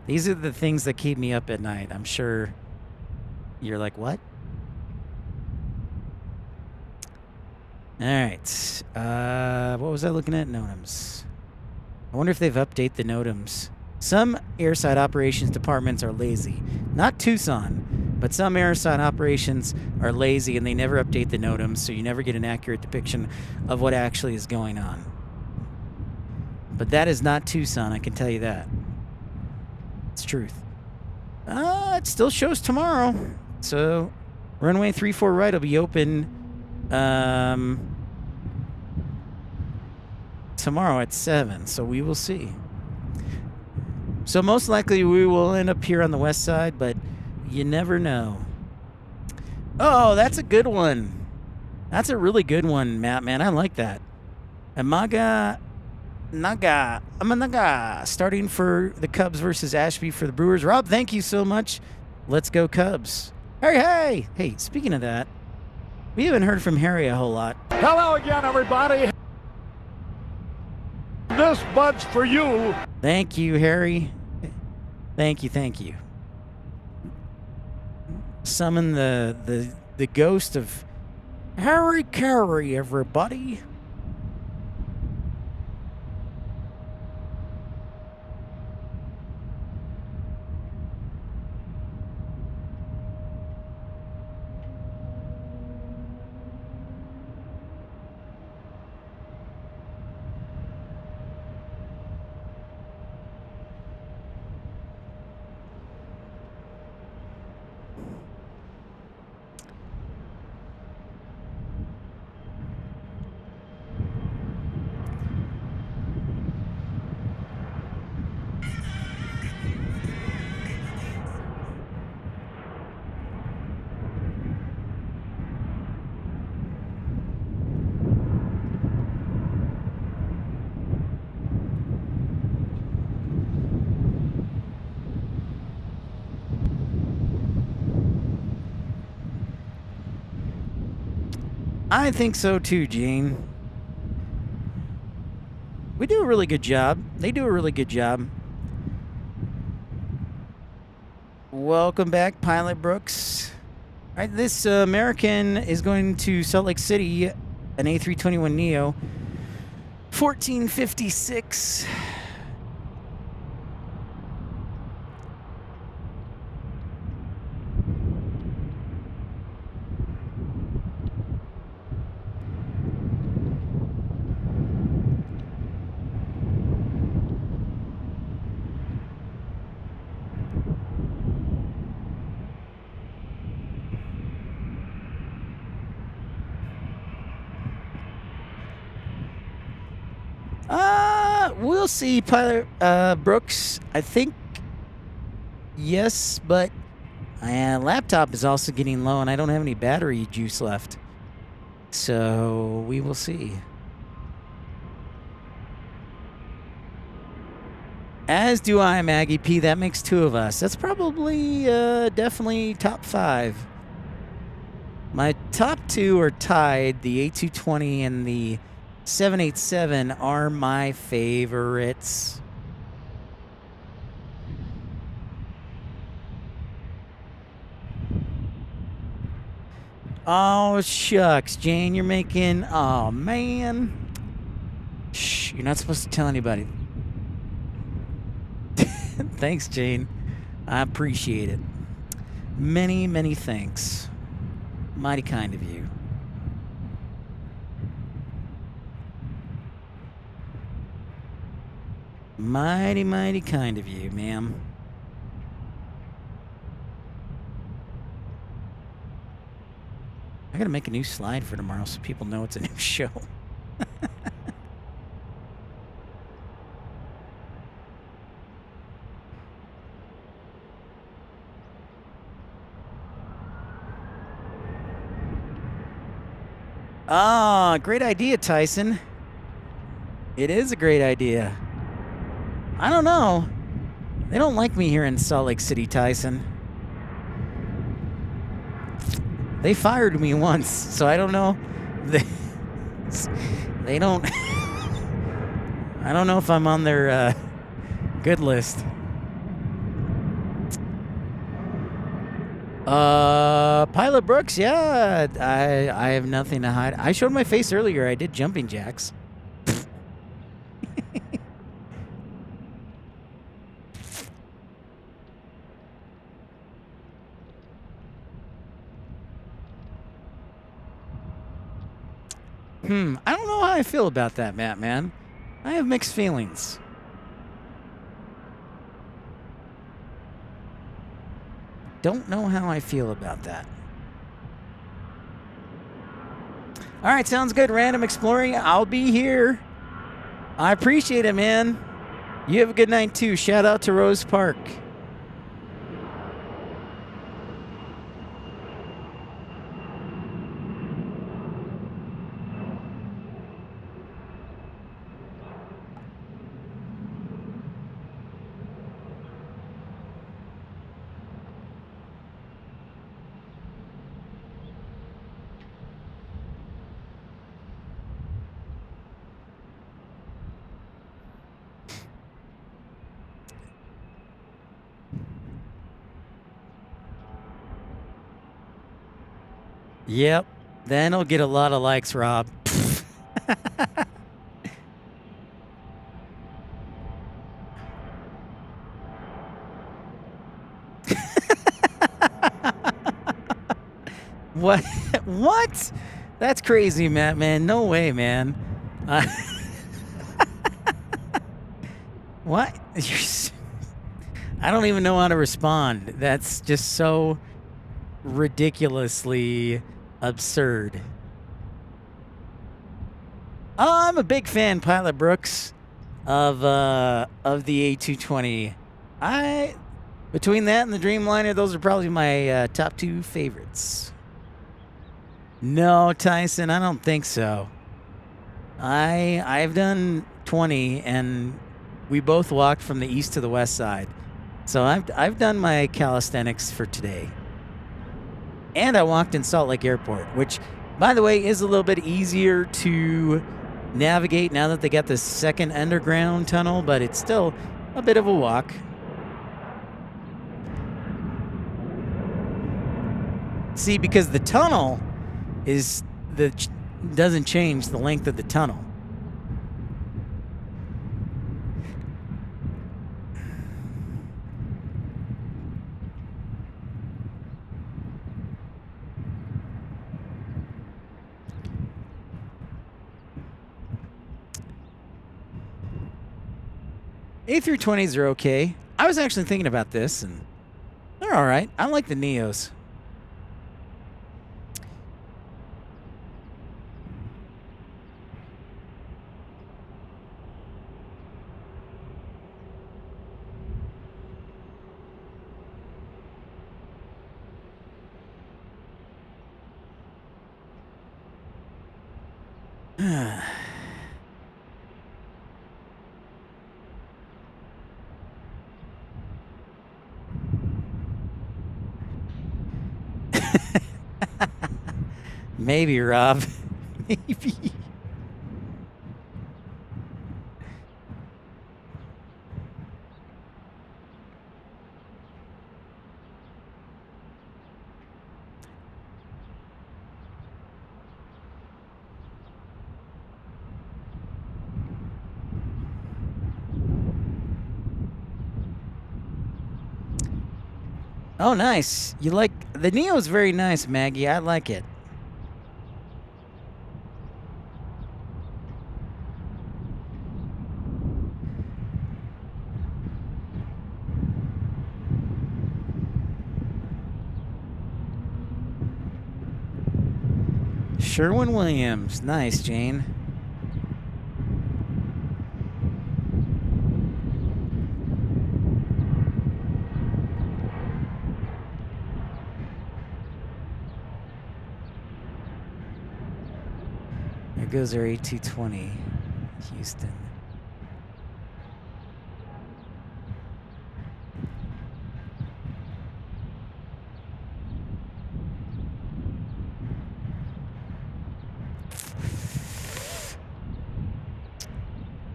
These are the things that keep me up at night. I'm sure you're like, what? All right. What was I looking at? NOTAMs. I wonder if they've updated the NOTAMs. Some airside operations departments are lazy. Not Tucson, but some airside operations are lazy and they never update the NOTAMs, so you never get an accurate depiction of what actually is going on. But that is not Tucson, I can tell you that. It's truth. It still shows tomorrow. So, runway 34 right will be open tomorrow at 7. So we will see. So most likely we will end up here on the west side, but you never know. Oh, that's a good one. That's a really good one, Matt, man. I like that. Amanaga starting for the Cubs versus Ashby for the Brewers. Rob, thank you so much. Let's go Cubs. Hey. Hey, speaking of that, we haven't heard from Harry a whole lot. Hello again, everybody. This bud's for you. Thank you, Harry. Thank you. Summon the ghost of Harry Carey, everybody. I think so too, Gene. We do a really good job. They do a really good job. Welcome back, Pilot Brooks. All right, this American is going to Salt Lake City, an A321neo, 1456. We'll see, Pilot Brooks. I think yes, but my laptop is also getting low, and I don't have any battery juice left. So we will see. As do I, Maggie P. That makes 2 of us. That's probably definitely top 5. My top 2 are tied. The A220 and the 787 are my favorites. Oh, shucks, Jane, you're making... Oh, man. Shh, you're not supposed to tell anybody. Thanks, Jane. I appreciate it. Many, many thanks. Mighty kind of you. Mighty, mighty kind of you, ma'am. I gotta make a new slide for tomorrow so people know it's a new show. Ah, great idea, Tyson. It is a great idea. I don't know. They don't like me here in Salt Lake City, Tyson. They fired me once, so I don't know. They don't... I don't know if I'm on their good list. Pilot Brooks, yeah, I have nothing to hide. I showed my face earlier. I did jumping jacks. I don't know how I feel about that, Matt, man. I have mixed feelings. don't know how I feel about that. All right, sounds good. Random Exploring, I'll be here. I appreciate it, man. You have a good night, too. Shout out to Rose Park. Yep. Then I'll get a lot of likes, Rob. What? What? That's crazy, Matt, man. No way, man. What? I don't even know how to respond. That's just so ridiculously absurd. I'm a big fan, Pilot Brooks, of the A220. Between that and the Dreamliner, those are probably my top two favorites. No, Tyson, I don't think so. I've done 20, and we both walked from the east to the west side. So I've done my calisthenics for today. And I walked in Salt Lake Airport, which, by the way, is a little bit easier to navigate now that they got this second underground tunnel, but it's still a bit of a walk. See, because the tunnel doesn't change the length of the tunnel. A320s are okay. I was actually thinking about this, and they're all right. I like the Neos. Maybe, Rob. Maybe. Oh, nice. You like the Neo's very nice, Maggie. I like it. Sherwin-Williams. Nice, Jane. There goes our A220, Houston.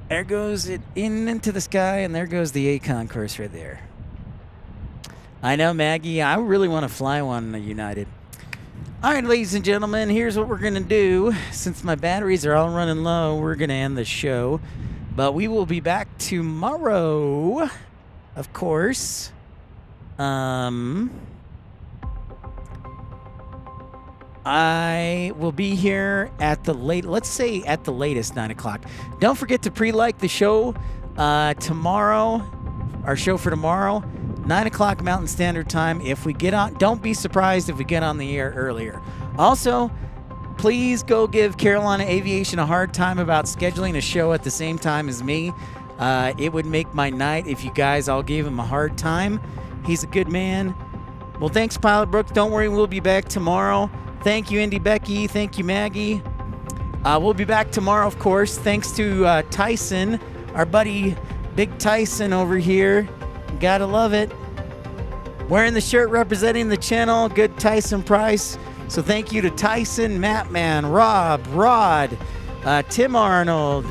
There goes it into the sky, and there goes the A concourse right there. I know, Maggie. I really want to fly one United. All right, ladies and gentlemen, here's what we're going to do. Since my batteries are all running low, we're going to end the show. But we will be back tomorrow, of course. I will be here at the let's say at the latest 9 o'clock. Don't forget to pre-like the show tomorrow, our show for tomorrow, 9 o'clock Mountain Standard Time. If we get on, don't be surprised if we get on the air earlier. Also, please go give Carolina Aviation a hard time about scheduling a show at the same time as me. It would make my night if you guys all gave him a hard time. He's a good man. Well, thanks, Pilot Brooks. Don't worry, we'll be back tomorrow. Thank you, Indy Becky. Thank you, Maggie. We'll be back tomorrow, of course. Thanks to Tyson, our buddy Big Tyson over here. Gotta love it. Wearing the shirt representing the channel. Good Tyson Price. So thank you to Tyson, Mattman, Rob, Rod, Tim Arnold,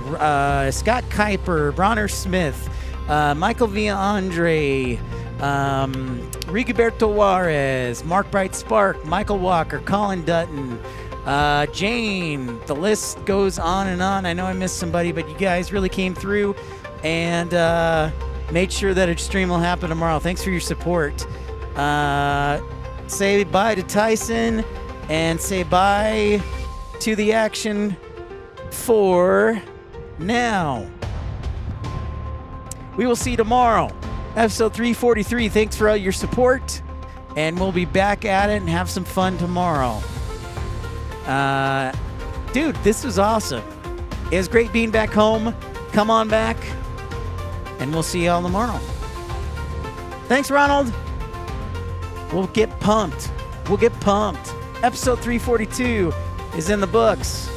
Scott Kuiper, Bronner Smith, Michael Villa-Andre, Rigoberto Juarez, Mark Bright Spark, Michael Walker, Colin Dutton, Jane. The list goes on and on. I know I missed somebody, but you guys really came through and made sure that a stream will happen tomorrow. Thanks for your support. Say bye to Tyson and say bye to the action for now. We will see you tomorrow. Episode 343. Thanks for all your support. And we'll be back at it and have some fun tomorrow. Dude, this was awesome. It was great being back home. Come on back. And we'll see y'all tomorrow. Thanks, Ronald. We'll get pumped. We'll get pumped. Episode 342 is in the books.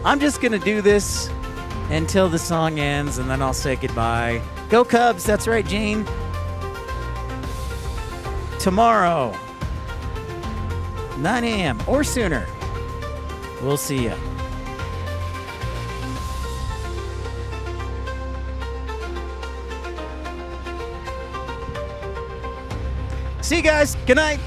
I'm just going to do this until the song ends, and then I'll say goodbye. Go Cubs. That's right, Jane. Tomorrow, 9 a.m. or sooner. We'll see ya. See you guys. Good night.